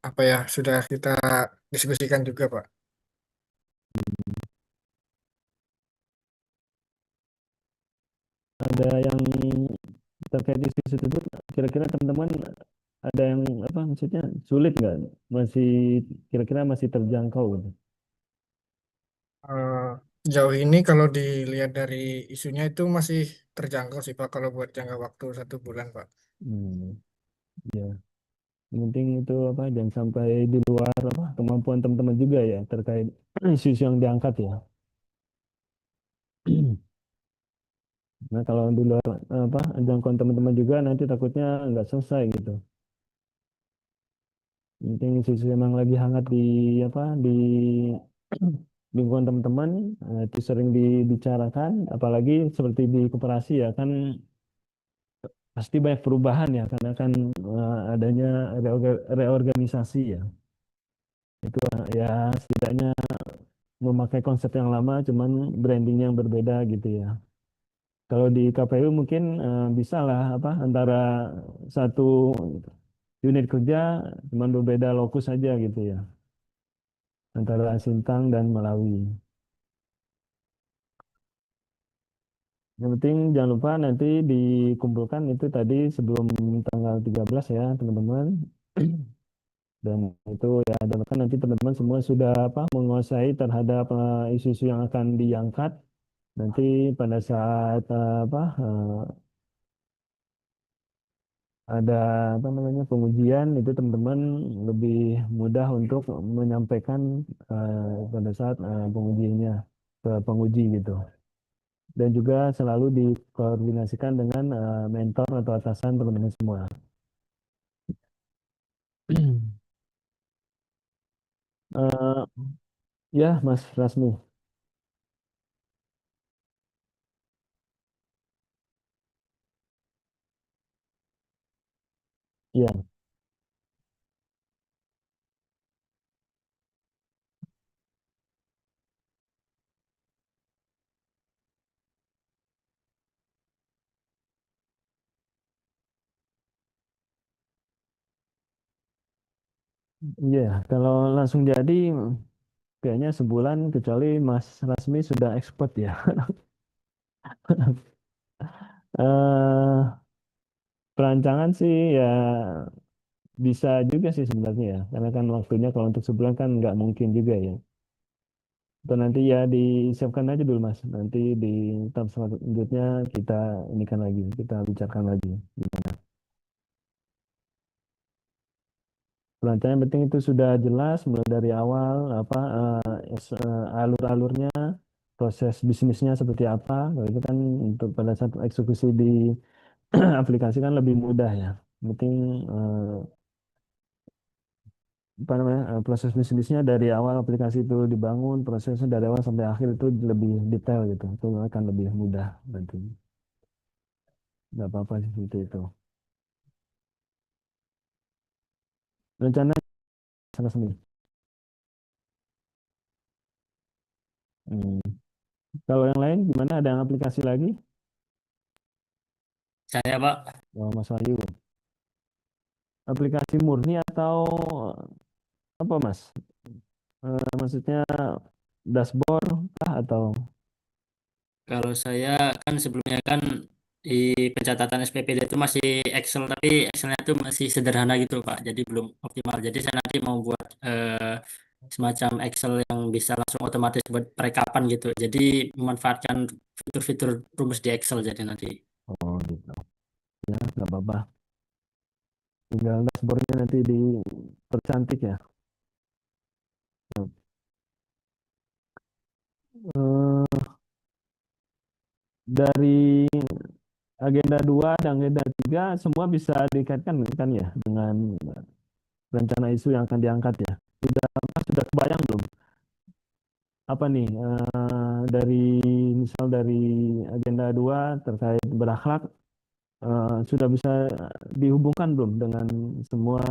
apa ya sudah kita diskusikan juga Pak. ada yang terkait isu tersebut, kira-kira teman-teman ada yang apa maksudnya sulit nggak? Masih kira-kira masih terjangkau gitu. Eh, Jauh ini kalau dilihat dari isunya itu masih terjangkau sih Pak kalau buat jangka waktu 1 bulan Pak. Hmm, ya. Yang penting itu apa jangan sampai di luar apa kemampuan teman-teman juga ya terkait isu-isu yang diangkat ya. Nah kalau di luar apa jangkauan teman-teman juga nanti takutnya nggak selesai gitu. Yang penting isu-isu memang lagi hangat di apa di lingkungan teman-teman itu sering dibicarakan apalagi seperti di koperasi ya kan pasti banyak perubahan ya karena kan adanya reorganisasi ya itu ya setidaknya memakai konsep yang lama cuman branding yang berbeda gitu ya. Kalau di KPU mungkin bisa lah apa antara satu unit kerja cuman berbeda lokus saja gitu ya antara Sintang dan Malawi. Yang penting jangan lupa nanti dikumpulkan itu tadi sebelum tanggal 13 ya teman-teman. Dan itu ya kan nanti teman-teman semua sudah apa menguasai terhadap isu-isu yang akan diangkat nanti pada saat apa ada apa namanya pengujian itu teman-teman lebih mudah untuk menyampaikan pada saat pengujinya ke penguji gitu. Dan juga selalu dikoordinasikan dengan mentor atau atasan teman-teman semua. Eh, ya, Mas Rasmi. Ya, iya. Kalau langsung jadi, kayaknya sebulan kecuali Mas Rasmi sudah expert ya. eh Perancangan sih ya bisa juga sih sebenarnya ya, karena kan waktunya kalau untuk sebulan kan nggak mungkin juga ya. Atau nanti ya disiapkan aja dulu Mas. Nanti di tahap selanjutnya kita inikan lagi, kita bicarakan lagi. Perancangan yang penting itu sudah jelas mulai dari awal apa alur-alurnya, proses bisnisnya seperti apa. Kalau itu kan untuk pada saat eksekusi di aplikasi kan lebih mudah ya. Yang penting apa namanya proses bisnisnya dari awal aplikasi itu dibangun, prosesnya dari awal sampai akhir itu lebih detail gitu. Itu akan lebih mudah nanti. Nggak apa-apa sih itu. Rencana sana sendiri. Hmm. Kalau yang lain gimana? Ada yang aplikasi lagi? Saya Pak, Oh, Mas Wahyu. Aplikasi murni atau apa Mas? Maksudnya dashboard kah atau kalau saya kan sebelumnya kan di pencatatan SPPD itu masih Excel, tapi Excelnya itu masih sederhana gitu Pak, jadi belum optimal. Jadi saya nanti mau buat semacam Excel yang bisa langsung otomatis buat perekapan gitu. Jadi memanfaatkan fitur-fitur rumus di Excel jadi nanti. oh gitu. Ya, nggak apa-apa. Tinggal dashboardnya nanti dipercantik ya. Eh, dari agenda 2 dan agenda 3 semua bisa dikaitkan kan ya dengan rencana isu yang akan diangkat ya. Sudah kebayang belum? Apa nih dari misal dari agenda 2 terkait berakhlak sudah bisa dihubungkan belum dengan semua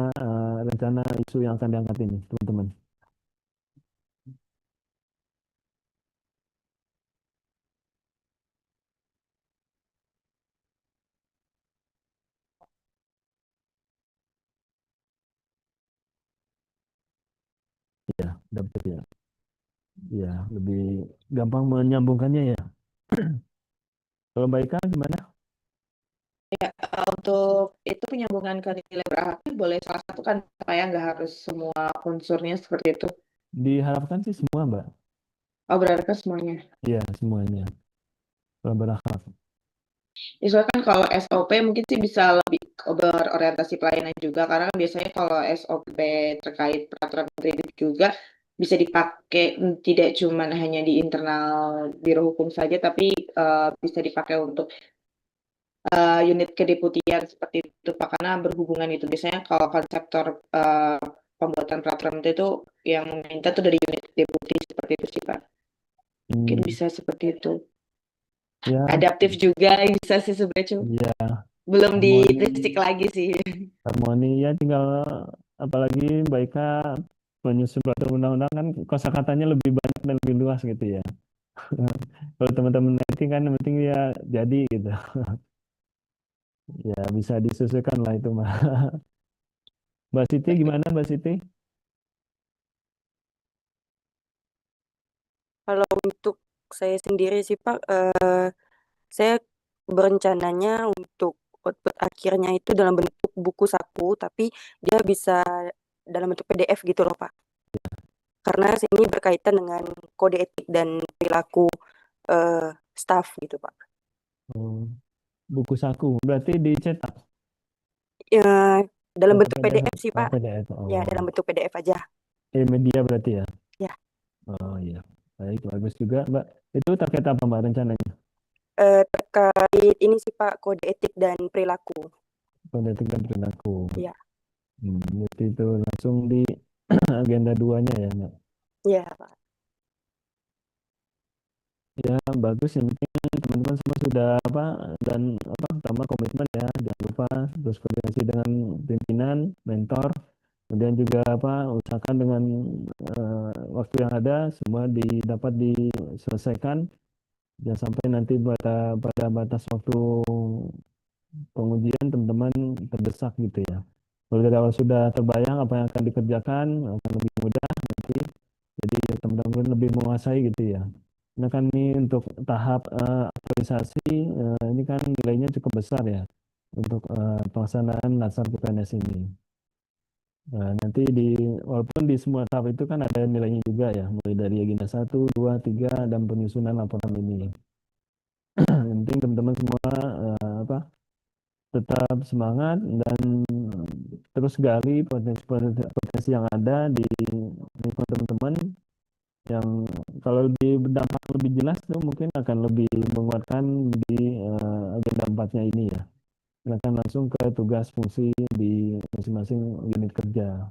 rencana isu yang akan diangkat ini, teman-teman? Ya, udah betul ya. Ya, lebih gampang menyambungkannya ya. Kalau Mbak Ika gimana? Ya, untuk itu penyambungan ke nilai berakhlaknya boleh salah satu kan supaya nggak harus semua unsurnya seperti itu. Diharapkan sih semua, Mbak. Oh, berarti kan semuanya. Iya, semuanya. Kalau berakhlak. Soalnya kan kalau SOP mungkin sih bisa lebih berorientasi pelayanan juga karena kan biasanya kalau SOP terkait peraturan menteri itu juga bisa dipakai tidak cuma hanya di internal biro hukum saja tapi bisa dipakai untuk unit kedeputian seperti itu Pak karena berhubungan itu biasanya kalau konseptor pembuatan peraturan menteri itu yang meminta tuh dari unit deputi seperti itu sih Pak. Mungkin bisa seperti itu. Ya, Adaptif juga bisa sih sebenarnya cuma ya, belum harmoni. ditelisik lagi sih. Harmoni ya tinggal apalagi Mbak Ika penyusun peraturan undang-undang kan kosakatanya lebih banyak dan lebih luas gitu ya. Kalau teman-teman nanti kan yang penting ya jadi gitu. Ya bisa disesuaikan lah itu mah. Mbak Siti gimana Mbak Siti? Kalau untuk saya sendiri sih Pak, saya berencananya untuk output akhirnya itu dalam bentuk buku saku, tapi dia bisa dalam bentuk PDF gitu loh Pak. Karena ini berkaitan dengan kode etik dan perilaku staff gitu Pak. Oh, buku saku berarti dicetak Dalam atau bentuk PDF sih Oh, Pak. PDF. Ya, Oh, dalam bentuk PDF aja. media berarti ya. Ya. Oh iya, baik bagus juga Mbak. Itu terkait apa Mbak rencananya? Terkait ini sih Pak, kode etik dan perilaku. Kode etik dan perilaku. Iya. Berarti itu langsung di agenda 2-nya ya Mbak. Iya Pak. Ya bagus yang penting teman-teman semua sudah apa dan apa pertama komitmen ya jangan lupa terus koordinasi dengan pimpinan, mentor, kemudian juga apa usahakan dengan waktu yang ada semua dapat diselesaikan jangan sampai nanti pada batas waktu pengujian teman-teman terdesak gitu ya. Kalau dari awal sudah terbayang apa yang akan dikerjakan akan lebih mudah nanti jadi teman-teman lebih menguasai gitu ya. Nah kan ini untuk tahap aktualisasi ini kan nilainya cukup besar ya untuk pelaksanaan dasar PPNS ini. Nanti walaupun di semua tahap itu kan ada nilainya juga ya, mulai dari agenda 1, 2, 3 dan penyusunan laporan ini. Yang penting teman-teman semua apa tetap semangat dan terus gali potensi yang ada di lingkungan teman-teman yang kalau lebih berdampak lebih jelas tuh mungkin akan lebih menguatkan di agenda 4-nya ini ya. Silakan langsung ke tugas fungsi di masing-masing unit kerja.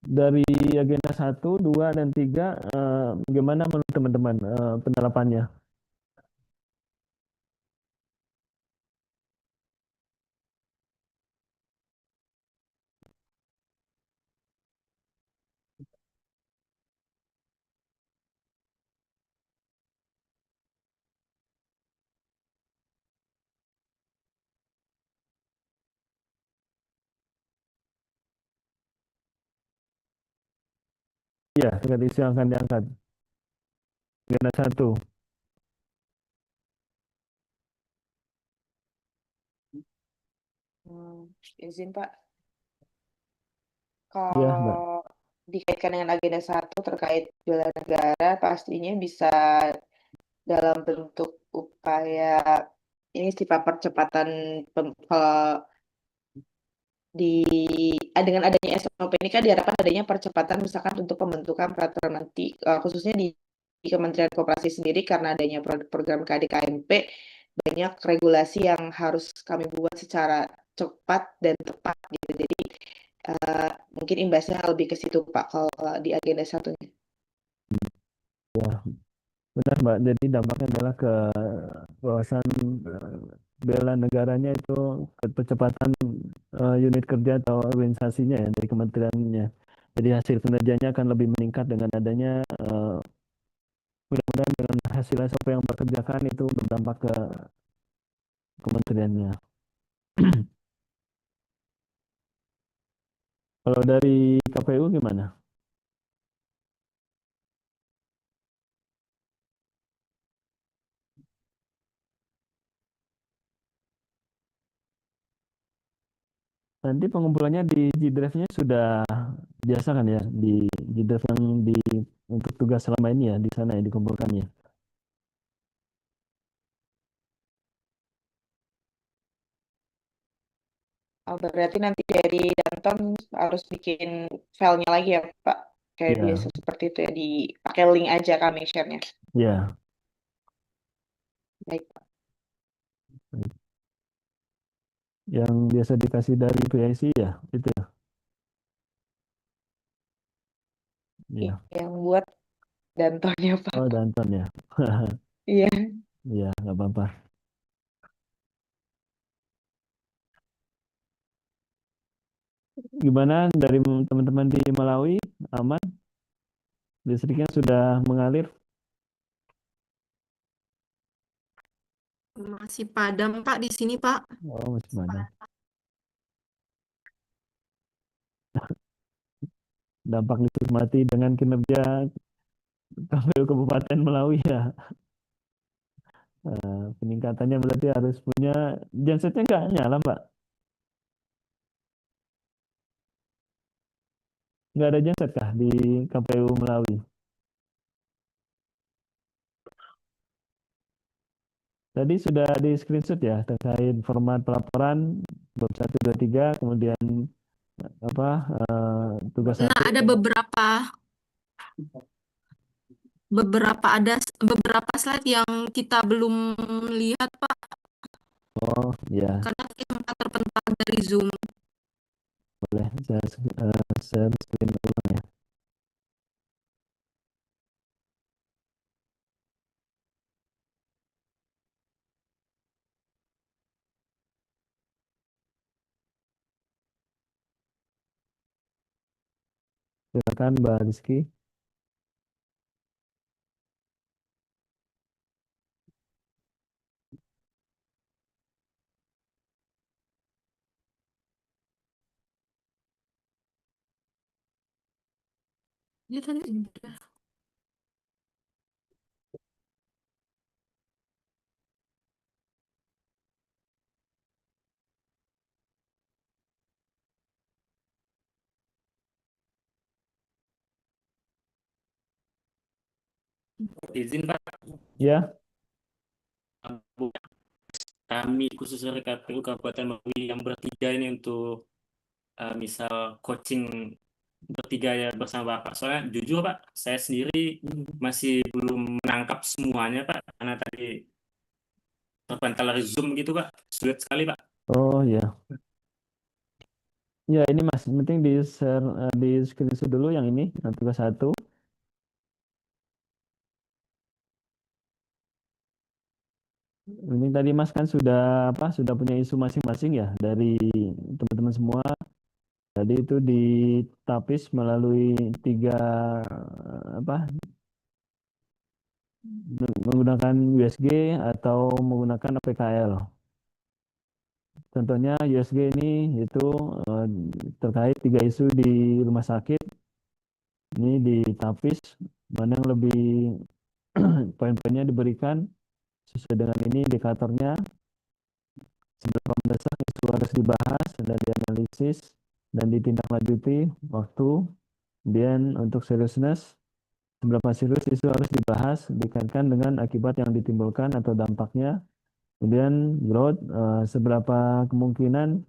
Dari agenda 1, 2, dan 3 bagaimana menurut teman-teman penerapannya? Ya, dengan isu yang akan diangkat. Agenda 1. Izin Pak, Ya, Mbak. kalau dikaitkan dengan agenda 1 terkait bela negara pastinya bisa dalam bentuk upaya ini sifat percepatan kalau dengan adanya SOP ini kan diharapkan adanya percepatan misalkan untuk pembentukan peraturan nanti khususnya di Kementerian Koperasi sendiri karena adanya program KDKMP, banyak regulasi yang harus kami buat secara cepat dan tepat gitu. Jadi mungkin imbasnya lebih ke situ Pak kalau di agenda satunya. Ya, benar Mbak. Jadi dampaknya adalah ke wawasan bela negaranya itu, kecepatan unit kerja atau organisasinya ya dari kementeriannya. Jadi hasil kinerjanya akan lebih meningkat dengan adanya mudah-mudahan dengan hasil apa yang dikerjakan itu berdampak ke kementeriannya. Kalau dari KPU gimana? Nanti pengumpulannya di G-Drive-nya sudah biasa kan ya, di G-Drive yang di untuk tugas selama ini ya di sana ya dikumpulkan ya. Oh, berarti nanti dari Danton harus bikin filenya lagi ya Pak? Kayak Ya, biasa seperti itu ya, dipakai link aja kami share-nya. ya. Baik. Yang biasa dikasih dari PIC ya, itu ya. Iya. Yang buat Dantonnya Pak. Oh, Danton ya. Iya. Iya, nggak apa-apa. Gimana dari teman-teman di Malawi? Aman? Listriknya sudah mengalir? Masih padam Pak di sini Pak. Oh, masih padam. Dampak listrik mati dengan kinerja KPU Kabupaten Malawi ya. Peningkatannya berarti harus punya gensetnya nggak nyala, Mbak? Nggak ada genset kah di KPU Malawi? Tadi sudah di screenshot ya terkait format pelaporan bab 1, 2, 3, kemudian apa tugas Nah, 1. ada beberapa slide yang kita belum lihat Pak Oh, ya, karena sempat terpental dari Zoom. boleh. Saya screen ulang ya. Silakan Mbak Rizky. Dia tadi udah. Izin Pak, Ya, kami khusus dari KPU Kabupaten Malawi yang bertiga ini untuk misal coaching bertiga ya bersama Bapak. Soalnya jujur Pak, saya sendiri masih belum menangkap semuanya Pak, karena tadi terpental dari Zoom gitu Pak, sulit sekali Pak. oh ya. Ya, ini Mas, penting di share di screenshot dulu yang ini, yang tugas 1. Ini tadi Mas kan sudah sudah punya isu masing-masing ya dari teman-teman semua. Tadi itu ditapis melalui 3 menggunakan USG atau menggunakan APKL. Contohnya USG ini itu terkait 3 isu di rumah sakit. Ini ditapis mana yang lebih poin-poinnya diberikan sesuai dengan ini indikatornya. Seberapa mendesak isu harus dibahas dan dianalisis dan ditindaklanjuti waktu. Kemudian untuk seriousness, seberapa serius isu harus dibahas dikaitkan dengan akibat yang ditimbulkan atau dampaknya. Kemudian growth, seberapa kemungkinan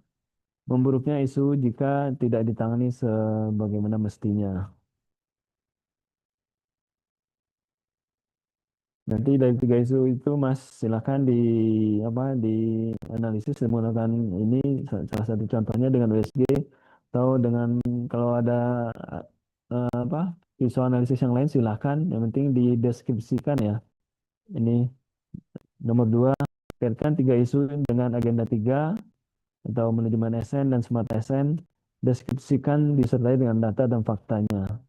memburuknya isu jika tidak ditangani sebagaimana mestinya. Nanti dari 3 isu itu Mas silakan di apa di analisis menggunakan ini salah satu contohnya dengan USG atau dengan kalau ada apa visual analisis yang lain silakan. Yang penting dideskripsikan ya. Ini nomor 2 kaitkan 3 isu dengan agenda 3 atau manajemen SN dan smart SN. Deskripsikan disertai dengan data dan faktanya.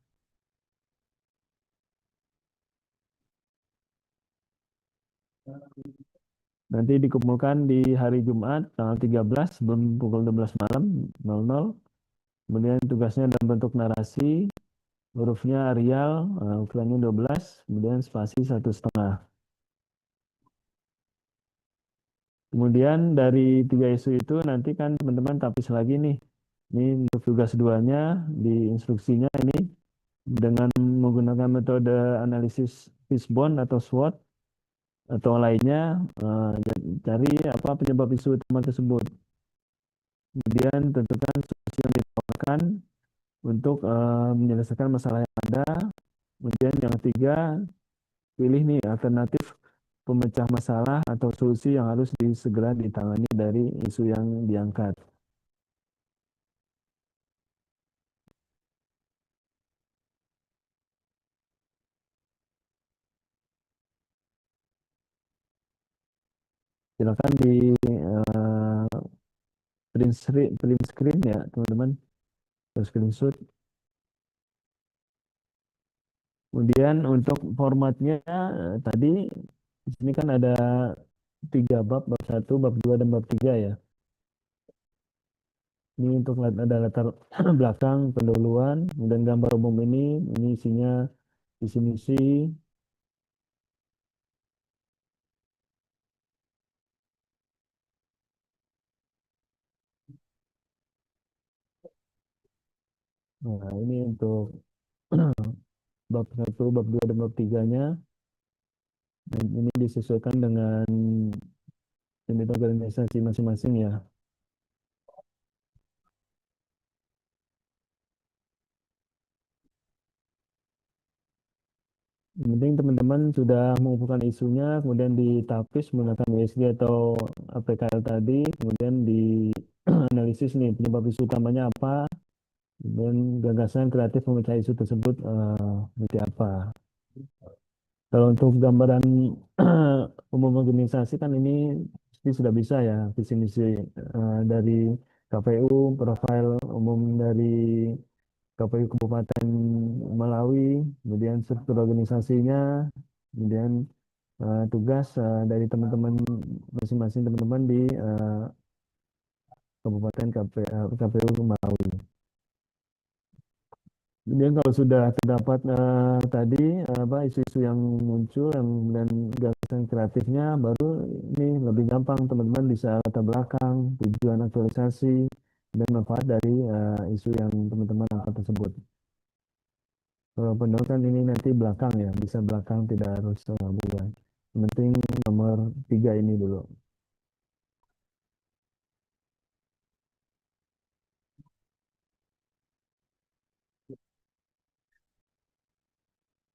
Nanti dikumpulkan di hari Jumat tanggal 13 sebelum pukul 12 malam 00. Kemudian tugasnya dalam bentuk narasi, hurufnya Arial, ukurannya 12, kemudian spasi 1,5. Kemudian dari 3 isu itu nanti kan teman-teman tapis lagi nih. Ini untuk tugas 2-nya di instruksinya ini dengan menggunakan metode analisis fishbone atau SWOT atau lainnya, cari apa penyebab isu utama tersebut. Kemudian tentukan solusi yang ditawarkan untuk menyelesaikan masalah yang ada. Kemudian yang ketiga, pilih nih alternatif pemecah masalah atau solusi yang harus segera ditangani dari isu yang diangkat. Silakan di print screen ya teman-teman, screenshot. Kemudian untuk formatnya tadi di sini kan ada 3 bab, bab 1, bab 2, dan bab 3 ya. Ini untuk ada latar belakang, pendahuluan, kemudian gambar umum ini isinya visi misi. Nah, ini untuk bab 1, bab 2, dan bab 3-nya. Dan ini disesuaikan dengan unit organisasi masing-masing ya. Yang penting teman-teman sudah mengumpulkan isunya, kemudian ditapis menggunakan USG atau APKL tadi, kemudian di analisis nih penyebab isu utamanya apa, dan gagasan kreatif memecah isu tersebut seperti apa. Kalau untuk gambaran umum organisasi kan ini sudah bisa ya, visi misi dari KPU, profil umum dari KPU Kabupaten Malawi, kemudian struktur organisasinya, kemudian tugas dari teman-teman masing-masing teman-teman di Kabupaten KPU Malawi. Kemudian kalau sudah terdapat tadi apa isu-isu yang muncul dan gagasan kreatifnya, baru ini lebih gampang teman-teman bisa latar belakang, tujuan aktualisasi, dan manfaat dari isu yang teman-teman angkat tersebut. Kalau benar kan ini nanti belakang ya, bisa belakang tidak harus bulan. Yang penting nomor 3 ini dulu.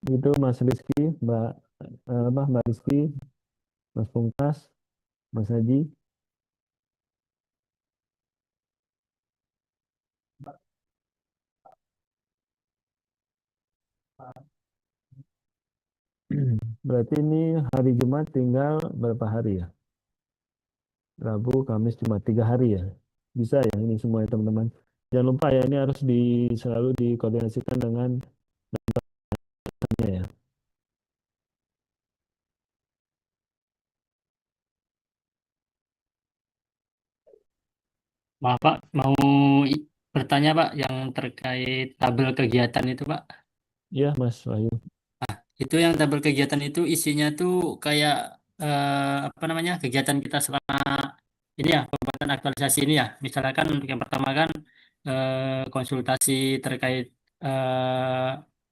Itu Mas Rizky, Mbak Rizky, Mas Pungkas, Mas Haji. Berarti ini hari Jumat tinggal berapa hari ya? Rabu, Kamis, Jumat, 3 hari ya. Bisa ya ini semua ya teman-teman. Jangan lupa ya ini harus selalu dikoordinasikan dengan ya. Maaf Pak, mau bertanya Pak yang terkait tabel kegiatan itu Pak. Iya Mas Wahyu. Itu yang tabel kegiatan itu isinya tuh kayak apa namanya kegiatan kita selama ini ya pembuatan aktualisasi ini ya. Misalkan yang pertama kan konsultasi terkait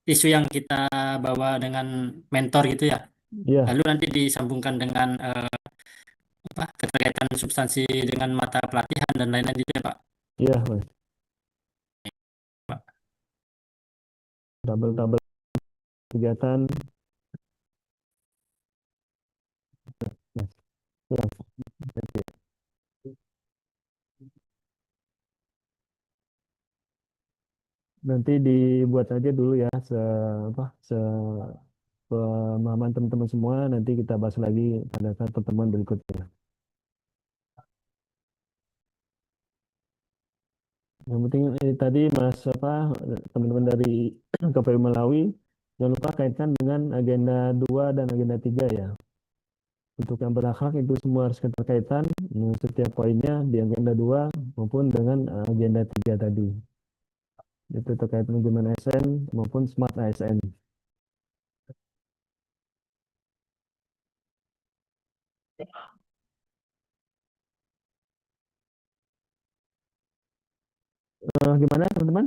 isu yang kita bawa dengan mentor gitu ya. Iya, Lalu nanti disambungkan dengan apa keterkaitan substansi dengan mata pelatihan dan lain-lain gitu ya Pak. iya Mas. Pak. Tabel-tabel kegiatan Oke. Nanti dibuat aja dulu ya apa pemahaman teman-teman semua. Nanti kita bahas lagi pada saat pertemuan berikutnya. Yang penting tadi Mas teman-teman dari KPU Malawi jangan lupa kaitkan dengan agenda 2 dan agenda 3 ya. Untuk yang berakhlak itu semua harus keterkaitan setiap poinnya di agenda 2 maupun dengan agenda 3 tadi. Itu terkait manajemen ASN maupun smart ASN. Gimana teman-teman?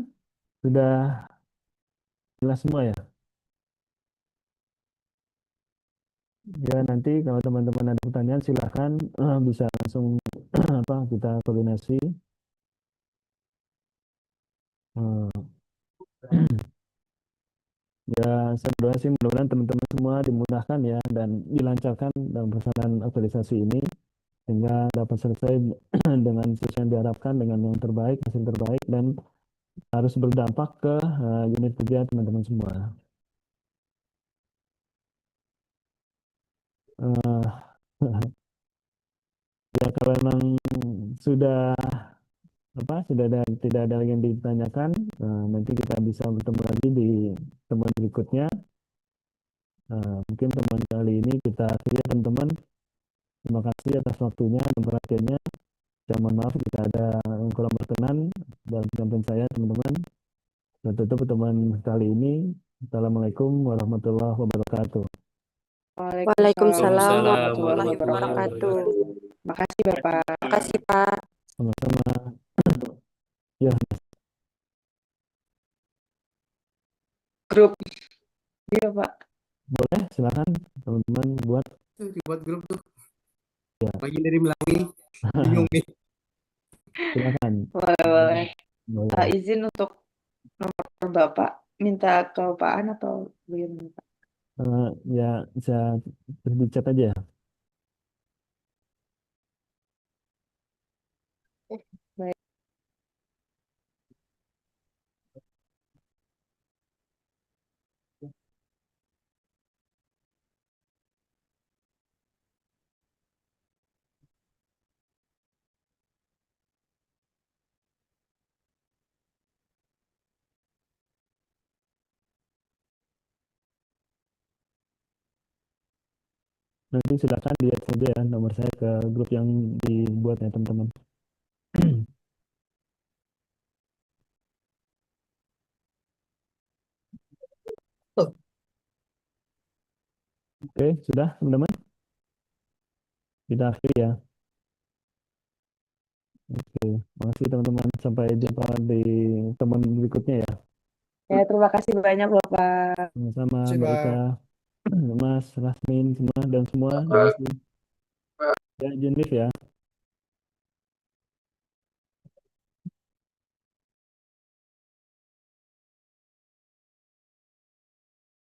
Sudah jelas semua ya? Ya nanti kalau teman-teman ada pertanyaan silahkan bisa langsung kita koordinasi. Eh, Ya saya berdoa sih mudah-mudahan teman-teman semua dimudahkan ya dan dilancarkan dalam pelaksanaan aktualisasi ini sehingga dapat selesai dengan sesuai yang diharapkan dengan yang terbaik, hasil terbaik dan harus berdampak ke unit kerja teman-teman semua. Ya kalau memang sudah tidak ada lagi yang ditanyakan, nanti kita bisa bertemu lagi di temuan berikutnya. Mungkin temuan kali ini kita akhiri ya teman-teman. Terima kasih atas waktunya dan perhatiannya. Saya mohon maaf jika ada yang kurang berkenan dalam penyampaian saya teman-teman. Dan tutup pertemuan kali ini. Assalamualaikum warahmatullahi wabarakatuh. Waalaikumsalam warahmatullahi warahmatullahi wabarakatuh. Terima kasih Bapak. Terima kasih Pak. Sama-sama. Ya, Grup. Iya Pak. boleh silakan teman-teman buat. Buat grup tuh. Ya. Bagi dari Melawi. Bingung nih. Boleh. Silakan. Boleh. Izin untuk nomor Bapak minta ke Pak An atau bagaimana Pak? Ya bisa di chat aja ya. Baik. Nanti silakan lihat saja ya nomor saya ke grup yang dibuat ya teman-teman. Oke, sudah teman-teman? Kita akhiri ya. Oke, makasih teman-teman. Sampai jumpa di teman berikutnya ya. Ya, terima kasih banyak Bapak. Sama-sama Terima Mbak kasih, Ika, Mas, Rasmin, semua dan semua. Terima kasih. Ya, Junif ya.